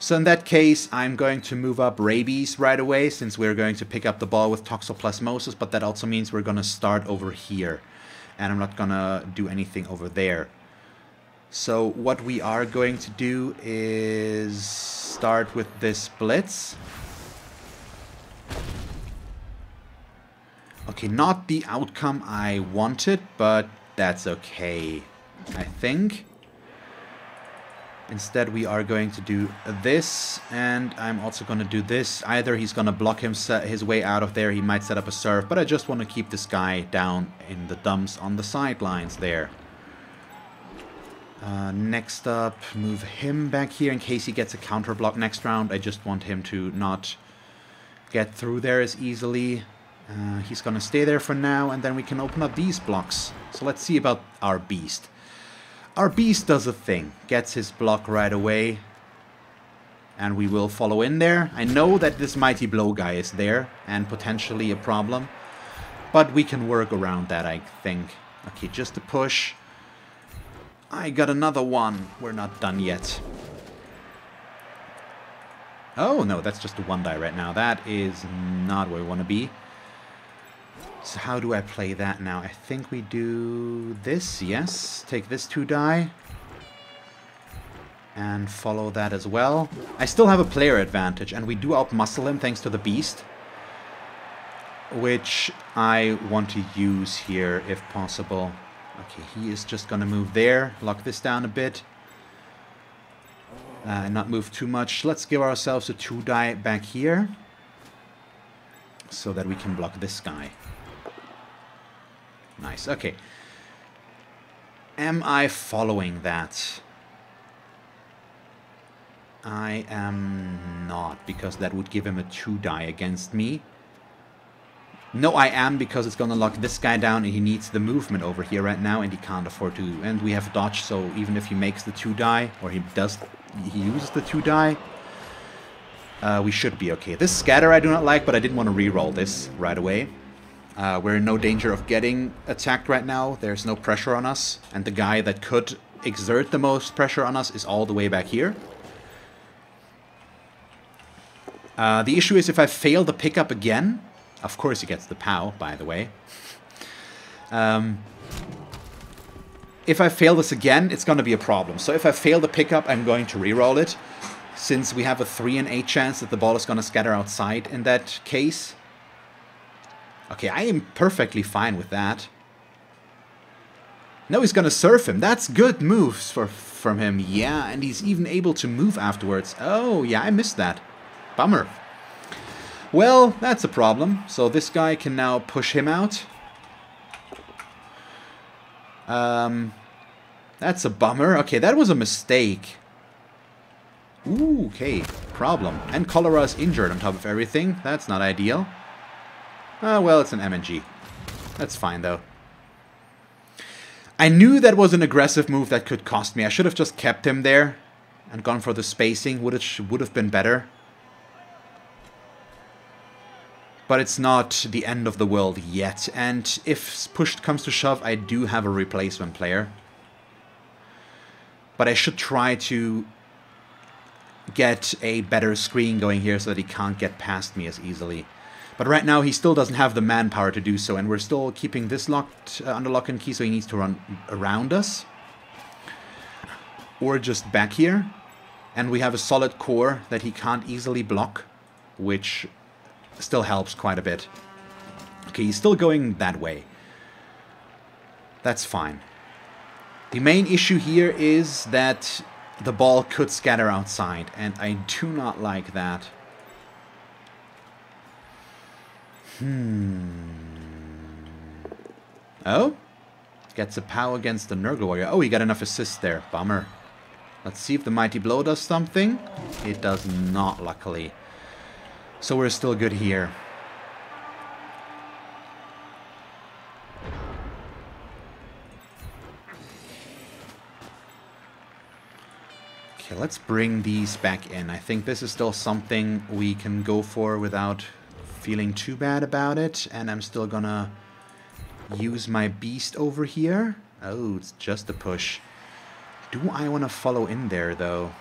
So in that case, I'm going to move up Rabies right away, since we're going to pick up the ball with Toxoplasmosis, but that also means we're going to start over here. And I'm not going to do anything over there. So what we are going to do is start with this Blitz. Okay, not the outcome I wanted, but that's okay, I think. Instead, we are going to do this, and I'm also going to do this. Either he's going to block his way out of there, he might set up a serve, but I just want to keep this guy down in the dumps on the sidelines there. Next up, move him back here in case he gets a counter block next round. I just want him to not get through there as easily. He's going to stay there for now, and then we can open up these blocks. So let's see about our beast. Our beast does a thing, gets his block right away, and we will follow in there. I know that this Mighty Blow guy is there, and potentially a problem, but we can work around that, I think. Okay, just a push. I got another one. We're not done yet. Oh, no, that's just a 1-die right now. That is not where we want to be. So how do I play that now? I think we do this, yes. Take this 2-die. And follow that as well. I still have a player advantage, and we do outmuscle him thanks to the beast. Which I want to use here if possible. Okay, he is just going to move there. Lock this down a bit. And not move too much. Let's give ourselves a 2-die back here. So that we can block this guy. Nice, okay. Am I following that? I am not, because that would give him a 2-die against me. No, I am, because it's going to lock this guy down, and he needs the movement over here right now, and he can't afford to. And we have dodge, so even if he makes the 2-die, or he uses the 2-die, we should be okay. This scatter I do not like, but I didn't want to reroll this right away. We're in no danger of getting attacked right now. There's no pressure on us. And the guy that could exert the most pressure on us is all the way back here. The issue is if I fail the pickup again... Of course he gets the POW, by the way. If I fail this again, it's going to be a problem. So if I fail the pickup, I'm going to reroll it. Since we have a 3 in 8 chance that the ball is going to scatter outside in that case. Okay, I am perfectly fine with that. No, he's gonna surf him. That's good moves from him. Yeah, and he's even able to move afterwards. Oh, yeah, I missed that. Bummer. Well, that's a problem. So this guy can now push him out. That's a bummer. Okay, that was a mistake. Ooh, okay. Problem. And Cholera is injured on top of everything. That's not ideal. Oh, well, it's an MNG. That's fine, though. I knew that was an aggressive move that could cost me. I should have just kept him there and gone for the spacing. Would have been better. But it's not the end of the world yet. And if push comes to shove, I do have a replacement player. But I should try to get a better screen going here so that he can't get past me as easily. But right now he still doesn't have the manpower to do so, and we're still keeping this locked under lock and key, so he needs to run around us. Or just back here. And we have a solid core that he can't easily block, which still helps quite a bit. Okay, he's still going that way. That's fine. The main issue here is that the ball could scatter outside, and I do not like that. Oh? Gets a POW against the Nurgle warrior. Oh, he got enough assists there. Bummer. Let's see if the Mighty Blow does something. It does not, luckily. So we're still good here. Okay, let's bring these back in. I think this is still something we can go for without feeling too bad about it. And I'm still gonna use my beast over here. Oh, it's just a push. Do I want to follow in there, though?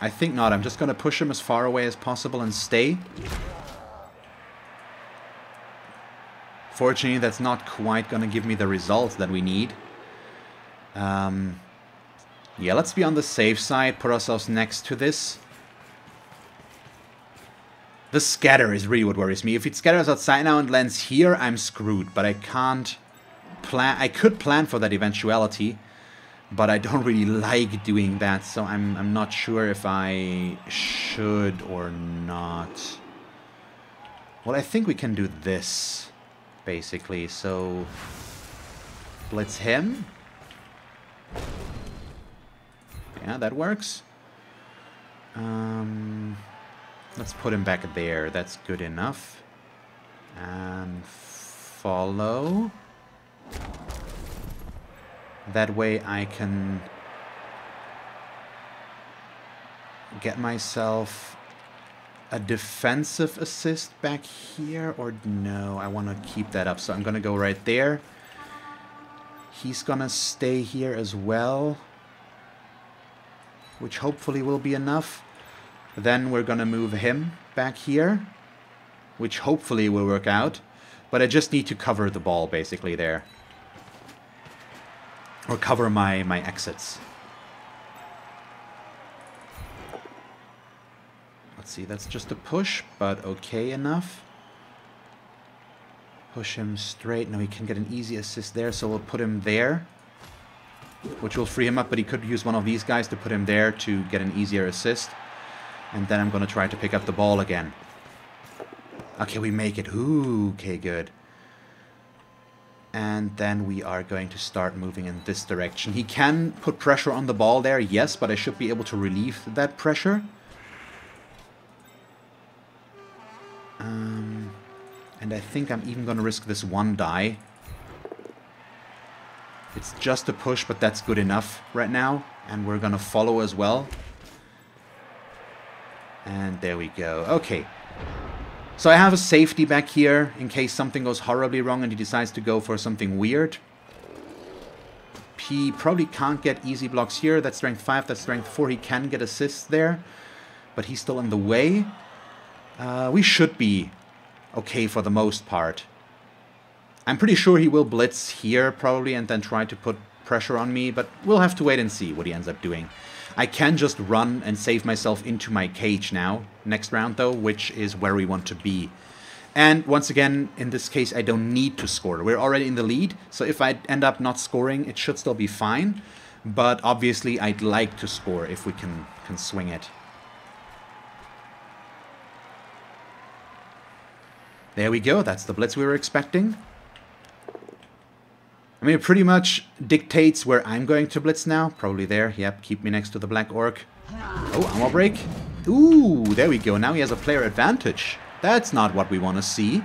I think not. I'm just going to push him as far away as possible and stay. Fortunately, that's not quite going to give me the results that we need. Yeah, let's be on the safe side. Put ourselves next to this. The scatter is really what worries me. If it scatters outside now and lands here, I'm screwed. But I can't plan. I could plan for that eventuality. But I don't really like doing that, so I'm not sure if I should or not. Well, I think we can do this, basically. So, blitz him. Yeah, that works. Let's put him back there. That's good enough. And follow. That way I can get myself a defensive assist back here. Or no, I want to keep that up. So I'm going to go right there. He's going to stay here as well, which hopefully will be enough. Then we're going to move him back here, which hopefully will work out. But I just need to cover the ball basically there. Or cover my exits. Let's see, that's just a push, but okay enough. Push him straight. No, he can get an easy assist there, so we'll put him there. Which will free him up, but he could use one of these guys to put him there to get an easier assist. And then I'm going to try to pick up the ball again. Okay, we make it. Ooh, okay, good. And then we are going to start moving in this direction. He can put pressure on the ball there, yes, but I should be able to relieve that pressure. And I think I'm even going to risk this one die. It's just a push, but that's good enough right now. And we're going to follow as well. And there we go. Okay. So I have a safety back here in case something goes horribly wrong and he decides to go for something weird. He probably can't get easy blocks here. That's strength 5, that's strength 4. He can get assists there, but he's still in the way. We should be okay for the most part. I'm pretty sure he will blitz here probably and then try to put pressure on me, but we'll have to wait and see what he ends up doing. I can just run and save myself into my cage now, next round though, which is where we want to be. And once again, in this case, I don't need to score. We're already in the lead, so if I end up not scoring, it should still be fine. But obviously, I'd like to score if we can swing it. There we go. That's the blitz we were expecting. I mean, it pretty much dictates where I'm going to blitz now. Probably there. Yep, keep me next to the black orc. Oh, armor break. Ooh, there we go. Now he has a player advantage. That's not what we want to see.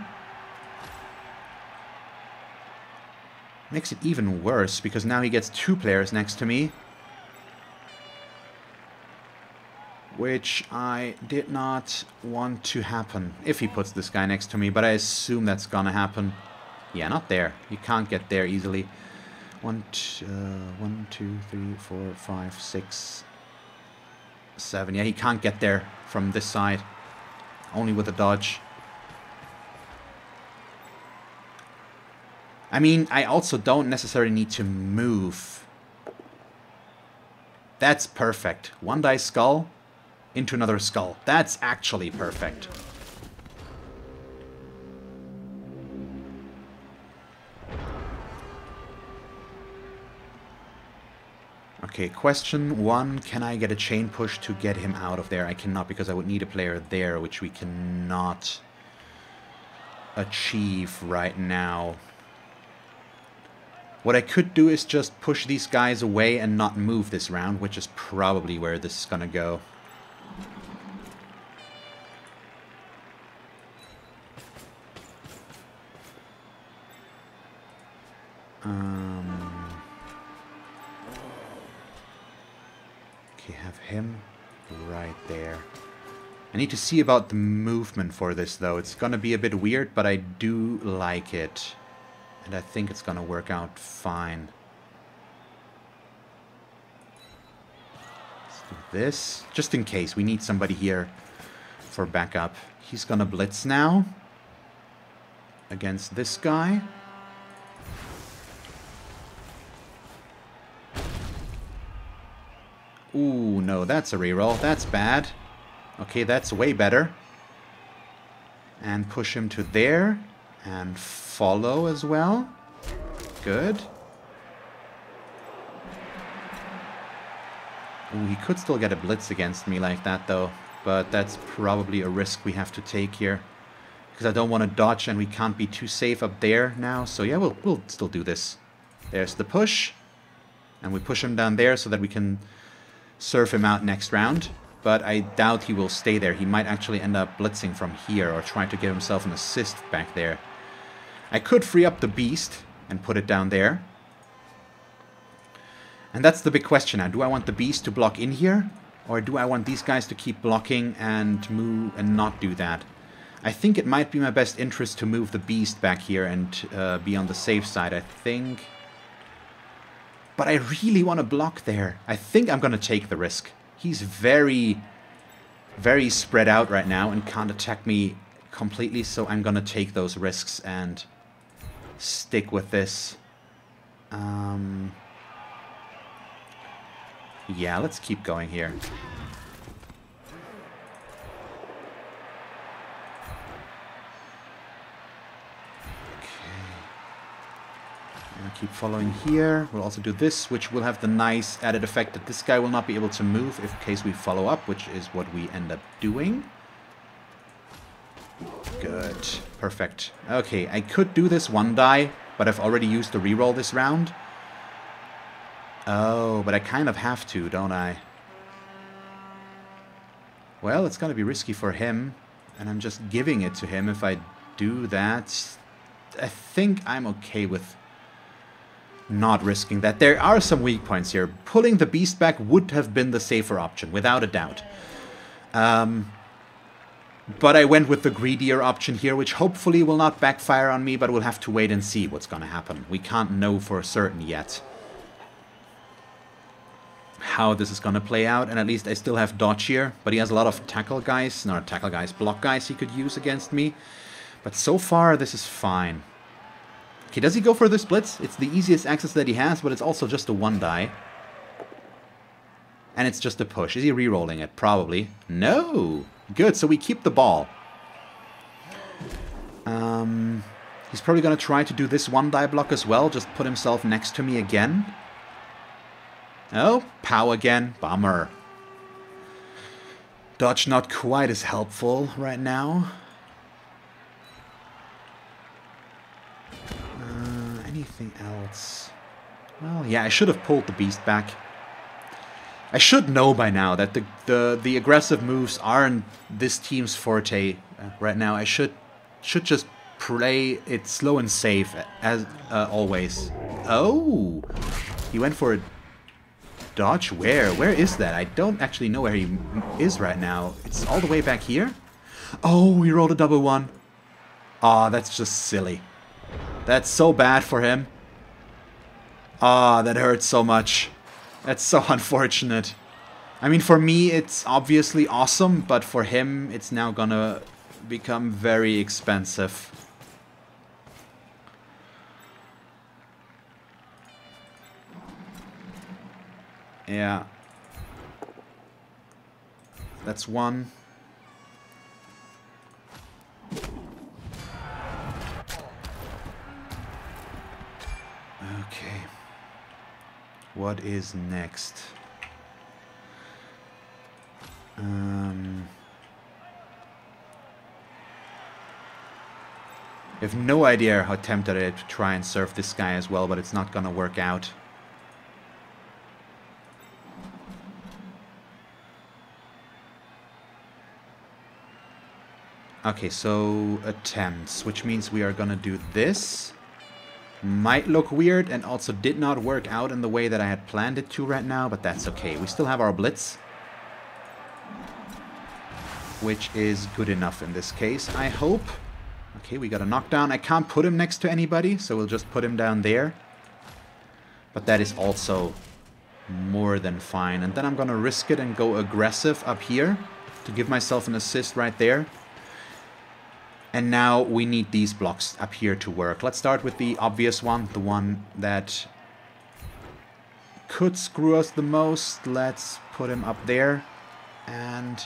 Makes it even worse, because now he gets 2 players next to me. Which I did not want to happen if he puts this guy next to me, but I assume that's gonna happen. Yeah, not there. You can't get there easily. 1, 2, 3, 4, 5, 6, 7. Yeah, he can't get there from this side. Only with a dodge. I mean, I also don't necessarily need to move. That's perfect. 1 die skull into another skull. That's actually perfect. Okay, question 1. Can I get a chain push to get him out of there? I cannot, because I would need a player there, which we cannot achieve right now. What I could do is just push these guys away and not move this round, which is probably where this is gonna go. Okay, have him right there. I need to see about the movement for this, though. It's gonna be a bit weird, but I do like it. And I think it's gonna work out fine. Let's do this. Just in case. We need somebody here for backup. He's gonna blitz now. Against this guy. Ooh, no, that's a reroll. That's bad. Okay, that's way better. And push him to there. And follow as well. Good. Ooh, he could still get a blitz against me like that, though. But that's probably a risk we have to take here. Because I don't want to dodge, and we can't be too safe up there now. So yeah, we'll still do this. There's the push. And we push him down there so that we can surf him out next round. But I doubt he will stay there. He might actually end up blitzing from here or trying to give himself an assist back there. I could free up the beast and put it down there. And that's the big question now. Do I want the beast to block in here? Or do I want these guys to keep blocking and move and not do that? I think it might be my best interest to move the beast back here and be on the safe side, I think. But I really want to block there. I think I'm going to take the risk. He's very, very spread out right now and can't attack me completely, so I'm going to take those risks and stick with this. Yeah, let's keep going here. Keep following here. We'll also do this, which will have the nice added effect that this guy will not be able to move in case we follow up, which is what we end up doing. Good. Perfect. Okay, I could do this 1 die, but I've already used the reroll this round. Oh, but I kind of have to, don't I? Well, it's going to be risky for him, and I'm just giving it to him if I do that. I think I'm okay with not risking that. There are some weak points here. Pulling the beast back would have been the safer option, without a doubt. But I went with the greedier option here, which hopefully will not backfire on me, but we'll have to wait and see what's going to happen. We can't know for certain yet how this is going to play out, and at least I still have dodge here, but he has a lot of tackle guys, not tackle guys, block guys he could use against me. But so far, this is fine. Okay, does he go for this blitz? It's the easiest access that he has, but it's also just a 1 die. And it's just a push. Is he re-rolling it? Probably. No! Good, so we keep the ball. He's probably going to try to do this one die block as well. Just put himself next to me again. Oh, pow again. Bummer. Dodge not quite as helpful right now. Anything else? Well, yeah, I should have pulled the beast back. I should know by now that the aggressive moves aren't this team's forte right now. I should just play it slow and safe as always. Oh, he went for a dodge. Where? Where is that? I don't actually know where he is right now. It's all the way back here. Oh, he rolled a double one. Ah, that's just silly. That's so bad for him. Ah, that hurts so much. That's so unfortunate. I mean, for me, it's obviously awesome, but for him, it's now gonna become very expensive. Yeah. That's one. Okay. What is next? I have no idea how tempted I am to try and surf this guy as well, but it's not gonna work out. Okay, so attempts, which means we are gonna do this. Might look weird and also did not work out in the way that I had planned it to right now, but that's okay. We still have our blitz, which is good enough in this case, I hope. Okay, we got a knockdown. I can't put him next to anybody, so we'll just put him down there. But that is also more than fine. And then I'm gonna risk it and go aggressive up here to give myself an assist right there. And now we need these blocks up here to work. Let's start with the obvious one, the one that could screw us the most. Let's put him up there and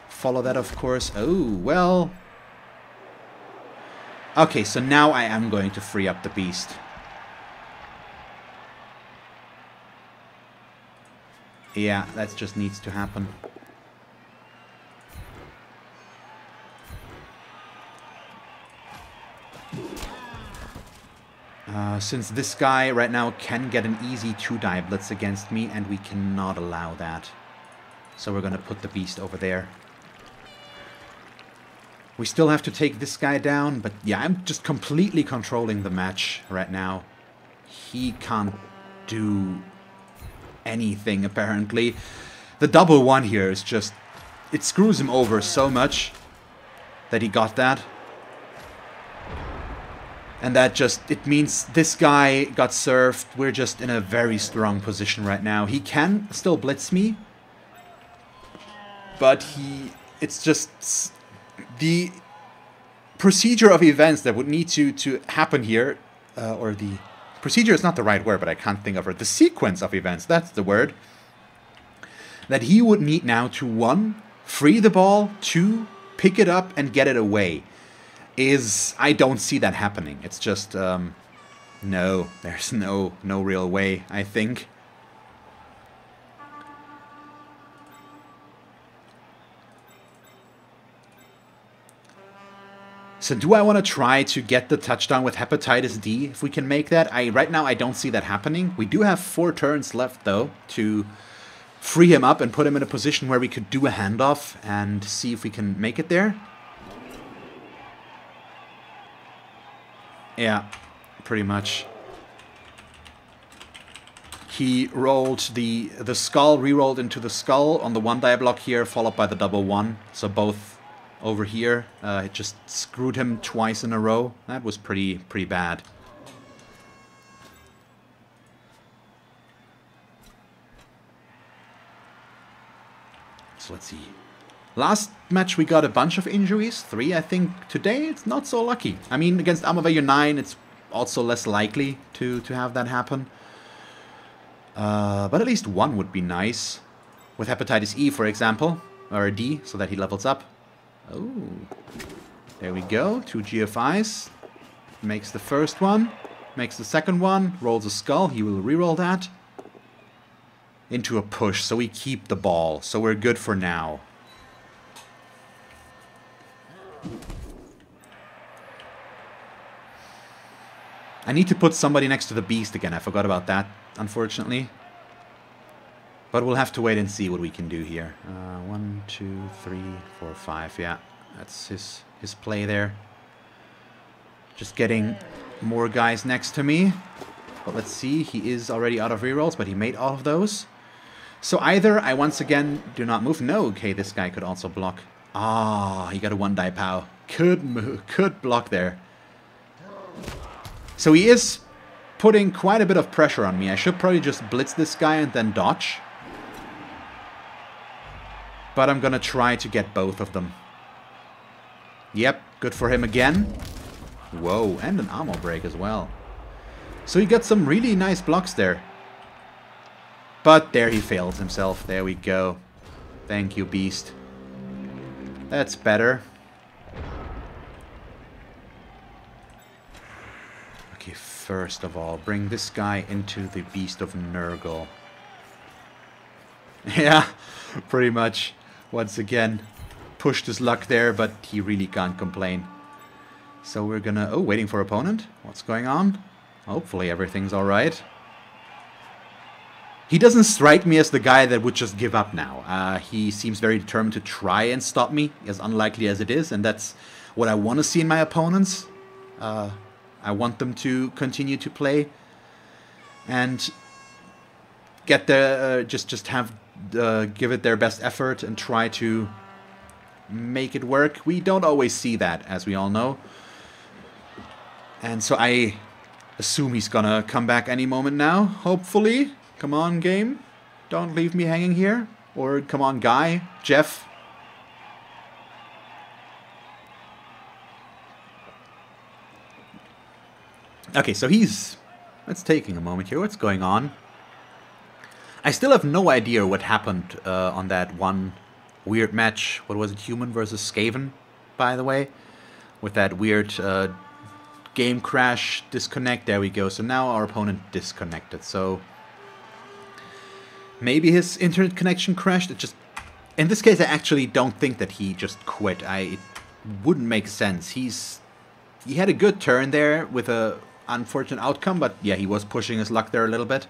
follow that, of course. Oh, well. Okay, so now I am going to free up the beast. Yeah, that just needs to happen. Since this guy right now can get an easy 2-die blitz against me, and we cannot allow that. So we're gonna put the beast over there. We still have to take this guy down, but yeah, I'm just completely controlling the match right now. He can't do anything, apparently. The double one here is just... it screws him over so much that he got that. And that just, it means this guy got served. We're just in a very strong position right now. He can still blitz me, but it's just the procedure of events that would need to happen here, or the procedure is not the right word, but I can't think of it. The sequence of events, that's the word, that he would need now to 1, free the ball, 2, pick it up and get it away. I don't see that happening. It's just, no, there's no real way, I think. So do I want to try to get the touchdown with Hepatitis D, if we can make that? Right now I don't see that happening. We do have 4 turns left, though, to free him up and put him in a position where we could do a handoff and see if we can make it there. Yeah, pretty much. He rolled the skull, re-rolled into the skull on the 1-die block here, followed by the double one. So both over here. It just screwed him twice in a row. That was pretty bad. So let's see. Last match we got a bunch of injuries, 3 I think. Today it's not so lucky. I mean, against Amavalue 9 it's also less likely to have that happen. But at least 1 would be nice. With Hepatitis E, for example. Or a D, so that he levels up. Oh. There we go. 2 GFIs. Makes the first one. Makes the second one. Rolls a skull. He will reroll that. Into a push. So we keep the ball. So we're good for now. I need to put somebody next to the beast again. I forgot about that, unfortunately. But we'll have to wait and see what we can do here. 1, 2, 3, 4, 5. Yeah, that's his play there. Just getting more guys next to me. But let's see. He is already out of rerolls, but he made all of those. So either I once again do not move. No, okay, this guy could also block. Ah, he got a 1-die pow. Could block there. So he is putting quite a bit of pressure on me. I should probably just blitz this guy and then dodge. But I'm gonna try to get both of them. Yep, good for him again. Whoa, and an armor break as well. So he got some really nice blocks there. But there he fails himself. There we go. Thank you, beast. That's better. Okay, first of all, bring this guy into the Beast of Nurgle. Yeah, pretty much. Once again, pushed his luck there, but he really can't complain. So we're gonna... Oh, waiting for opponent? What's going on? Hopefully everything's alright. He doesn't strike me as the guy that would just give up now. He seems very determined to try and stop me, as unlikely as it is, and that's what I want to see in my opponents. I want them to continue to play and get the give it their best effort and try to make it work. We don't always see that, as we all know. And so I assume he's gonna come back any moment now, hopefully. Come on, game. Don't leave me hanging here. Or come on, guy. Jeff. Okay, so it's taking a moment here. What's going on? I still have no idea what happened on that one weird match. What was it? Human versus Skaven, by the way. With that weird game crash disconnect. There we go. So now our opponent disconnected. So maybe his internet connection crashed. It just... In this case, I actually don't think that he just quit. It wouldn't make sense. He had a good turn there with a unfortunate outcome, but yeah, he was pushing his luck there a little bit.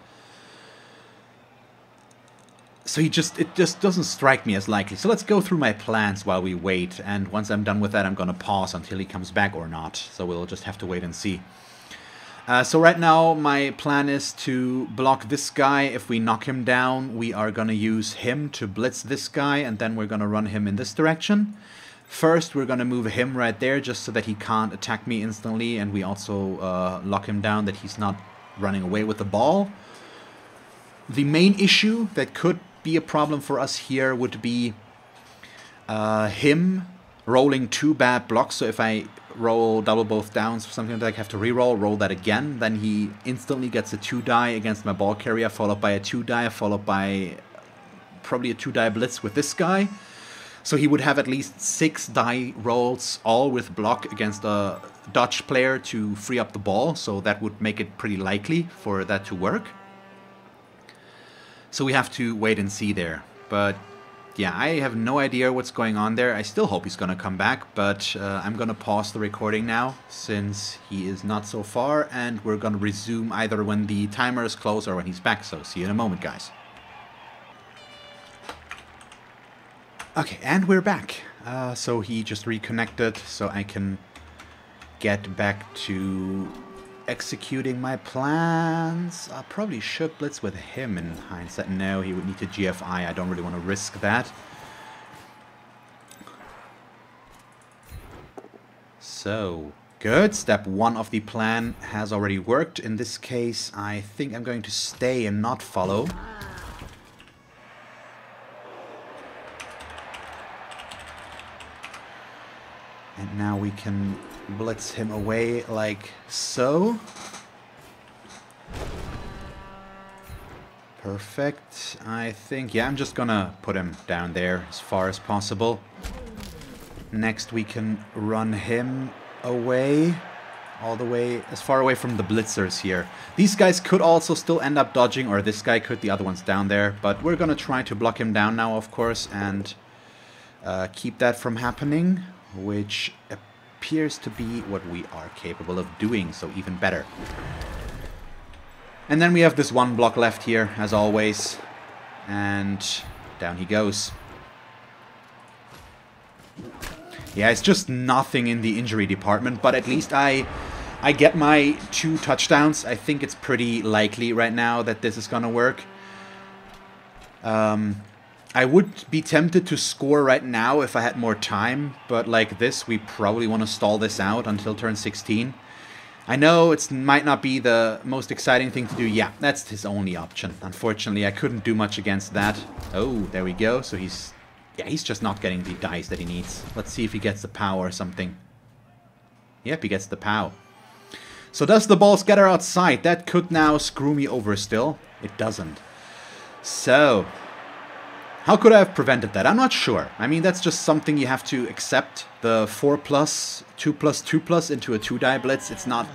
So it just doesn't strike me as likely. So let's go through my plans while we wait, and once I'm done with that, I'm gonna pause until he comes back or not. So we'll just have to wait and see. So right now, my plan is to block this guy. If we knock him down, we are gonna use him to blitz this guy, and then we're gonna run him in this direction. First, we're going to move him right there just so that he can't attack me instantly, and we also lock him down that he's not running away with the ball. The main issue that could be a problem for us here would be him rolling 2 bad blocks. So if I roll double both downs, something like that, I have to roll that again, then he instantly gets a 2-die against my ball carrier, followed by a 2-die, followed by probably a 2-die blitz with this guy. So he would have at least 6 die rolls, all with block against a dodge player to free up the ball. So that would make it pretty likely for that to work. So we have to wait and see there. But yeah, I have no idea what's going on there. I still hope he's going to come back. But I'm going to pause the recording now since he is not so far. And we're going to resume either when the timer is closed or when he's back. So see you in a moment, guys. Okay, and we're back. So he just reconnected, so I can get back to executing my plans. I probably should blitz with him in hindsight. No, he would need to GFI. I don't really want to risk that. So, good. Step 1 of the plan has already worked. In this case, I think I'm going to stay and not follow. And now we can blitz him away like so. Perfect. I think, yeah, I'm just gonna put him down there as far as possible. Next we can run him away. All the way, as far away from the blitzers here. These guys could also still end up dodging, or this guy could, the other one's down there. But we're gonna try to block him down now, of course, and keep that from happening, which appears to be what we are capable of doing, so even better. And then we have this one block left here, as always, and down he goes. Yeah, it's just nothing in the injury department, but at least I get my 2 touchdowns. I think it's pretty likely right now that this is gonna work. I would be tempted to score right now if I had more time, but like this, we probably want to stall this out until turn 16. I know it might not be the most exciting thing to do. Yeah, that's his only option. Unfortunately, I couldn't do much against that. Oh, there we go. So he's just not getting the dice that he needs. Let's see if he gets the POW or something. Yep, he gets the POW. So does the ball scatter outside? That could now screw me over still. It doesn't. So, how could I have prevented that? I'm not sure. I mean, that's just something you have to accept. The 4+, 2+, 2+ into a 2-die blitz. It's not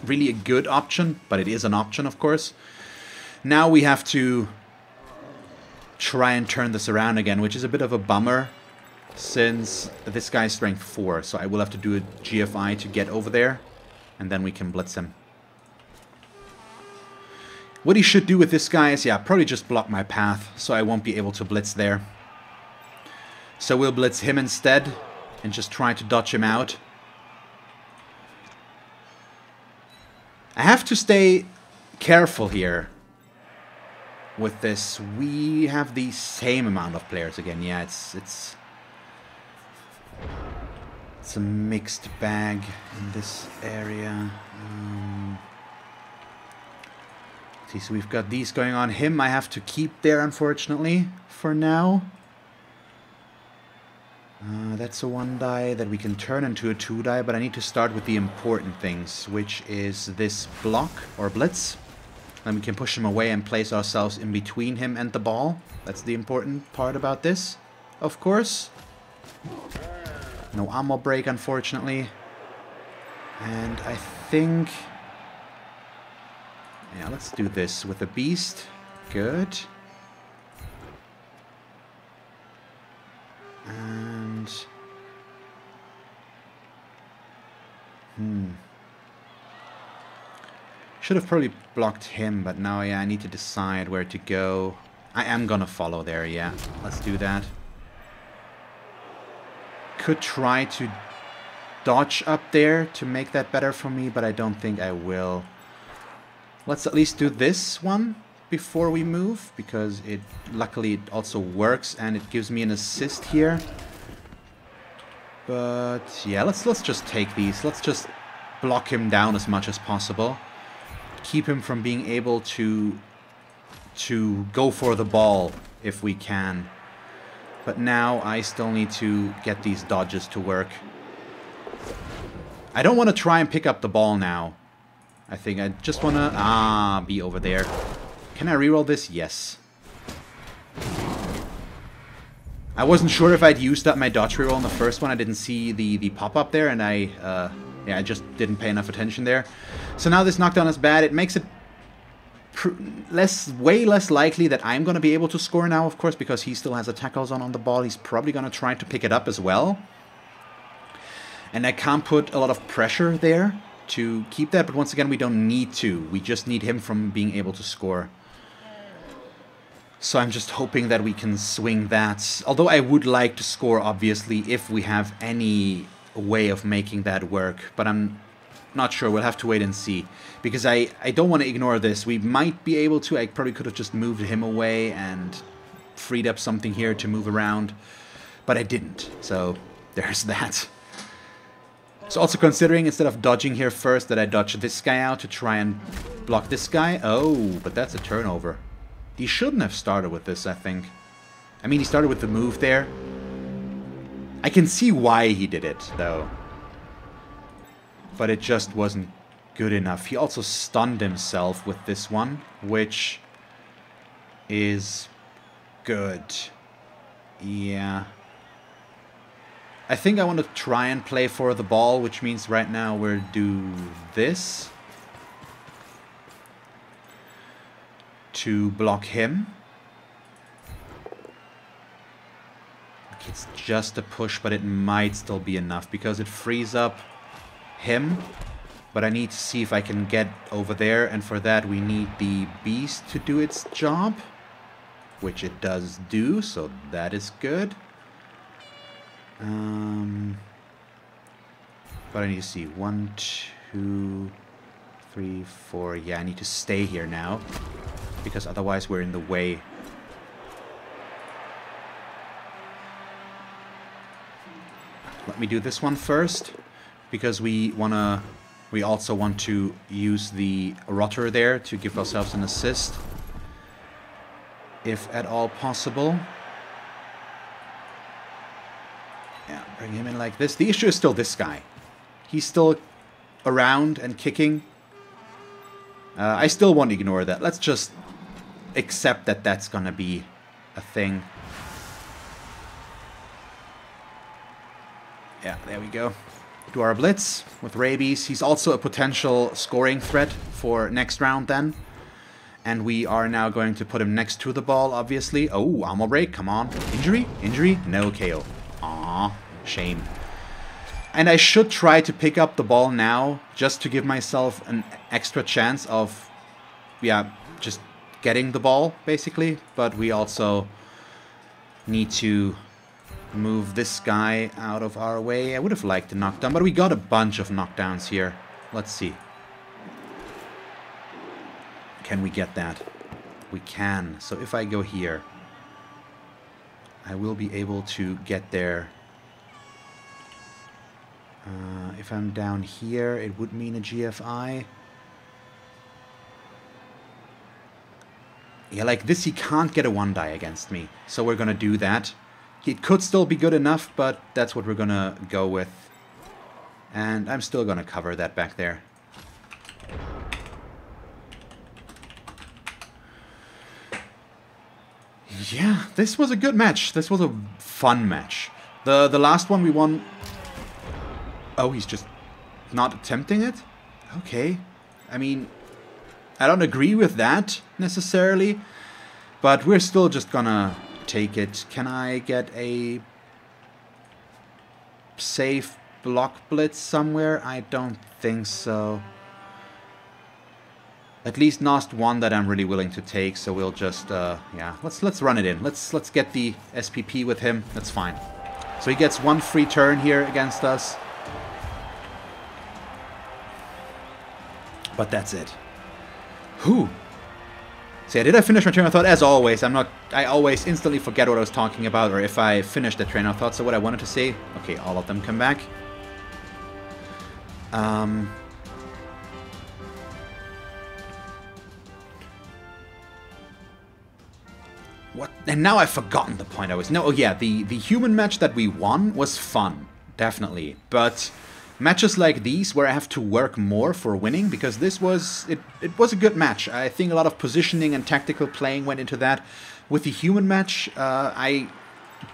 really a good option, but it is an option, of course. Now we have to try and turn this around again, which is a bit of a bummer since this guy's strength 4. So I will have to do a GFI to get over there, and then we can blitz him. What he should do with this guy is, yeah, probably just block my path, so I won't be able to blitz there. So we'll blitz him instead, and just try to dodge him out. I have to stay careful here with this. We have the same amount of players again. Yeah, it's a mixed bag in this area. See, so we've got these going on. Him I have to keep there, unfortunately, for now. That's a 1-die that we can turn into a 2-die, but I need to start with the important things, which is this block or blitz. Then we can push him away and place ourselves in between him and the ball. That's the important part about this, of course. No ammo break, unfortunately. And I think... yeah, let's do this with the beast. Good. And... should have probably blocked him, but now, yeah, I need to decide where to go. I am gonna follow there, yeah. Let's do that. Could try to dodge up there to make that better for me, but I don't think I will. Let's at least do this one before we move, because it luckily it also works and it gives me an assist here. But yeah, let's just take these. Let's just block him down as much as possible. Keep him from being able to go for the ball if we can. But now I still need to get these dodges to work. I don't want to try and pick up the ball now. I think I just want to be over there. Can I reroll this? Yes. I wasn't sure if I'd used up my dodge reroll in the first one. I didn't see the pop-up there, and yeah, I just didn't pay enough attention there. So now this knockdown is bad. It makes it way less likely that I'm going to be able to score now, of course, because he still has a tackle zone on the ball. He's probably going to try to pick it up as well. And I can't put a lot of pressure there to keep that, but once again, we don't need to. We just need him from being able to score. So I'm just hoping that we can swing that. Although I would like to score, obviously, if we have any way of making that work. But I'm not sure. We'll have to wait and see. Because I don't want to ignore this. We might be able to. I probably could have just moved him away and freed up something here to move around. But I didn't. So there's that. So also considering, instead of dodging here first, that I dodge this guy out to try and block this guy. Oh, but that's a turnover. He shouldn't have started with this, I think. I mean, he started with the move there. I can see why he did it, though. But it just wasn't good enough. He also stunned himself with this one, which is good. Yeah. I think I want to try and play for the ball, which means right now we'll do this to block him. It's just a push, but it might still be enough because it frees up him. But I need to see if I can get over there, and for that we need the beast to do its job, which it does do, so that is good. But I need to see 1, 2, 3, 4. Yeah, I need to stay here now because otherwise we're in the way. Let me do this one first because we also want to use the rotter there to give ourselves an assist, if at all possible. Yeah, bring him in like this. The issue is still this guy. He's still around and kicking. I still won't ignore that. Let's just accept that that's gonna be a thing. Yeah, there we go. Do our blitz with Rabies. He's also a potential scoring threat for next round then. And we are now going to put him next to the ball, obviously. Oh, armor break, come on. Injury? Injury? No KO. Aw, shame. And I should try to pick up the ball now, just to give myself an extra chance of, yeah, just getting the ball, basically. But we also need to move this guy out of our way. I would have liked a knockdown, but we got a bunch of knockdowns here. Let's see. Can we get that? We can. So if I go here, I will be able to get there. If I'm down here, it would mean a GFI. Yeah, like this, he can't get a 1-die against me. So we're gonna do that. It could still be good enough, but that's what we're gonna go with. And I'm still gonna cover that back there. Yeah, this was a good match. This was a fun match. The last one we won... Oh, he's just not attempting it? Okay. I mean, I don't agree with that, necessarily. But we're still just gonna take it. Can I get a safe block blitz somewhere? I don't think so. At least not one that I'm really willing to take, so we'll just, yeah, let's run it in. Let's get the SPP with him. That's fine. So he gets one free turn here against us. But that's it. Whew. So yeah, did I finish my train of thought? As always, I always instantly forget what I was talking about, or if I finished the train of thought. So what I wanted to say, okay, all of them come back. What? And now I've forgotten the point I was... No, oh yeah, the human match that we won was fun, definitely. But matches like these, where I have to work more for winning, because this was... It was a good match. I think a lot of positioning and tactical playing went into that. With the human match, I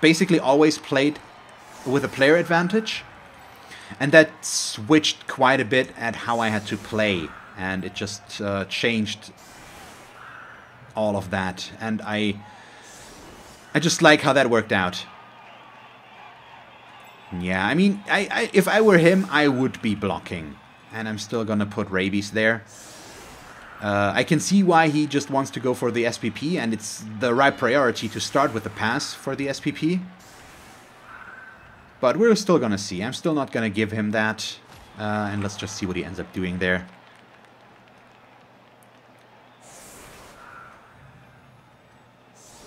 basically always played with a player advantage. And that switched quite a bit at how I had to play. And it just changed all of that. And I just like how that worked out. Yeah, I mean, if I were him, I would be blocking. And I'm still gonna put Rabies there. I can see why he just wants to go for the SPP, and it's the right priority to start with the pass for the SPP. But we're still gonna see. I'm still not gonna give him that. And let's just see what he ends up doing there.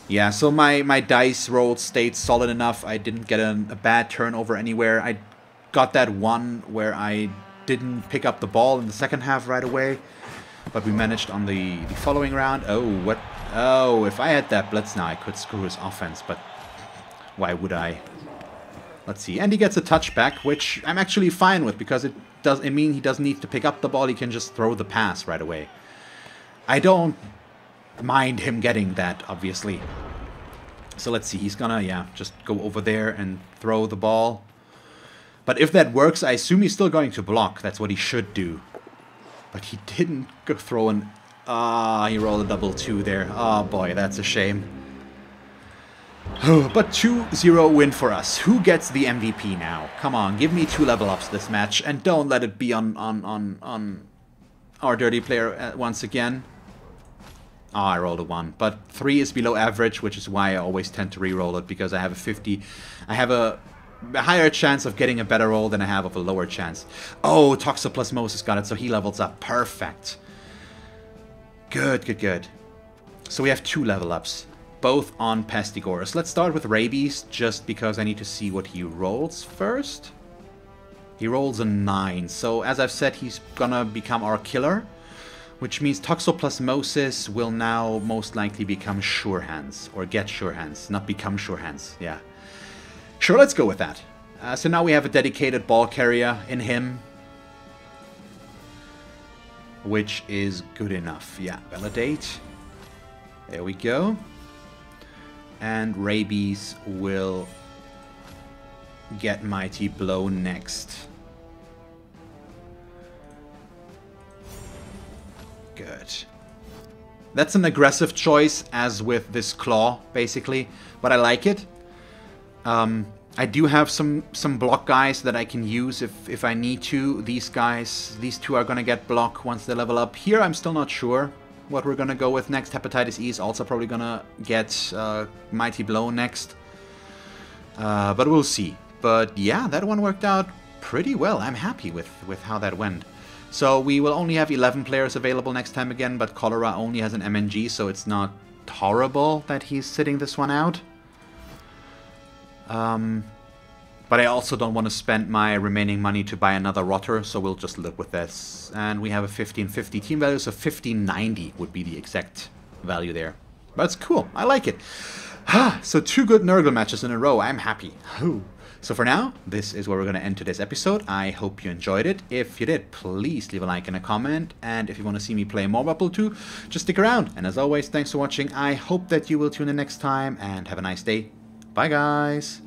Yeah, so my dice roll stayed solid enough. I didn't get a bad turnover anywhere. I got that one where I didn't pick up the ball in the second half right away. But we managed on the following round. Oh, what? Oh, if I had that blitz now, I could screw his offense. But why would I? Let's see. And he gets a touchback, which I'm actually fine with, because it mean he doesn't need to pick up the ball. He can just throw the pass right away. I don't mind him getting that, obviously. So let's see, he's gonna, yeah, just go over there and throw the ball. But if that works, I assume he's still going to block. That's what he should do. But he didn't go throw an... he rolled a double 2 there. Oh boy, that's a shame. But 2-0 win for us. Who gets the MVP now? Come on, give me 2 level ups this match. And don't let it be on our dirty player once again. Oh, I rolled a 1. But 3 is below average, which is why I always tend to re-roll it. Because I have a 50... I have a higher chance of getting a better roll than I have of a lower chance. Oh, Toxoplasmosis got it, so he levels up. Perfect. Good, good, good. So we have 2 level ups, both on Pestigorus. Let's start with Rabies, just because I need to see what he rolls first. He rolls a 9, so as I've said, he's gonna become our killer, which means Toxoplasmosis will now most likely become Sure Hands, or get Sure Hands, not become Sure Hands, yeah. Sure, let's go with that. So now we have a dedicated ball carrier in him, which is good enough. Yeah, validate. There we go. And Rabies will get Mighty Blow next. Good. That's an aggressive choice, as with this Claw, basically, but I like it. I do have some block guys that I can use if I need to. These guys, these 2 are gonna get block once they level up. Here I'm still not sure what we're gonna go with next. Hepatitis E is also probably gonna get Mighty Blow next. But we'll see. But yeah, that one worked out pretty well. I'm happy with how that went. So we will only have 11 players available next time again, but Cholera only has an MNG, so it's not horrible that he's sitting this one out. But I also don't want to spend my remaining money to buy another rotter, so we'll just live with this. And we have a 1550 team value, so 1590 would be the exact value there. But it's cool, I like it. So 2 good Nurgle matches in a row, I'm happy. So for now, this is where we're going to end today's episode. I hope you enjoyed it. If you did, please leave a like and a comment. And if you want to see me play more Bubble 2, just stick around. And as always, thanks for watching. I hope that you will tune in next time, and have a nice day. Bye, guys.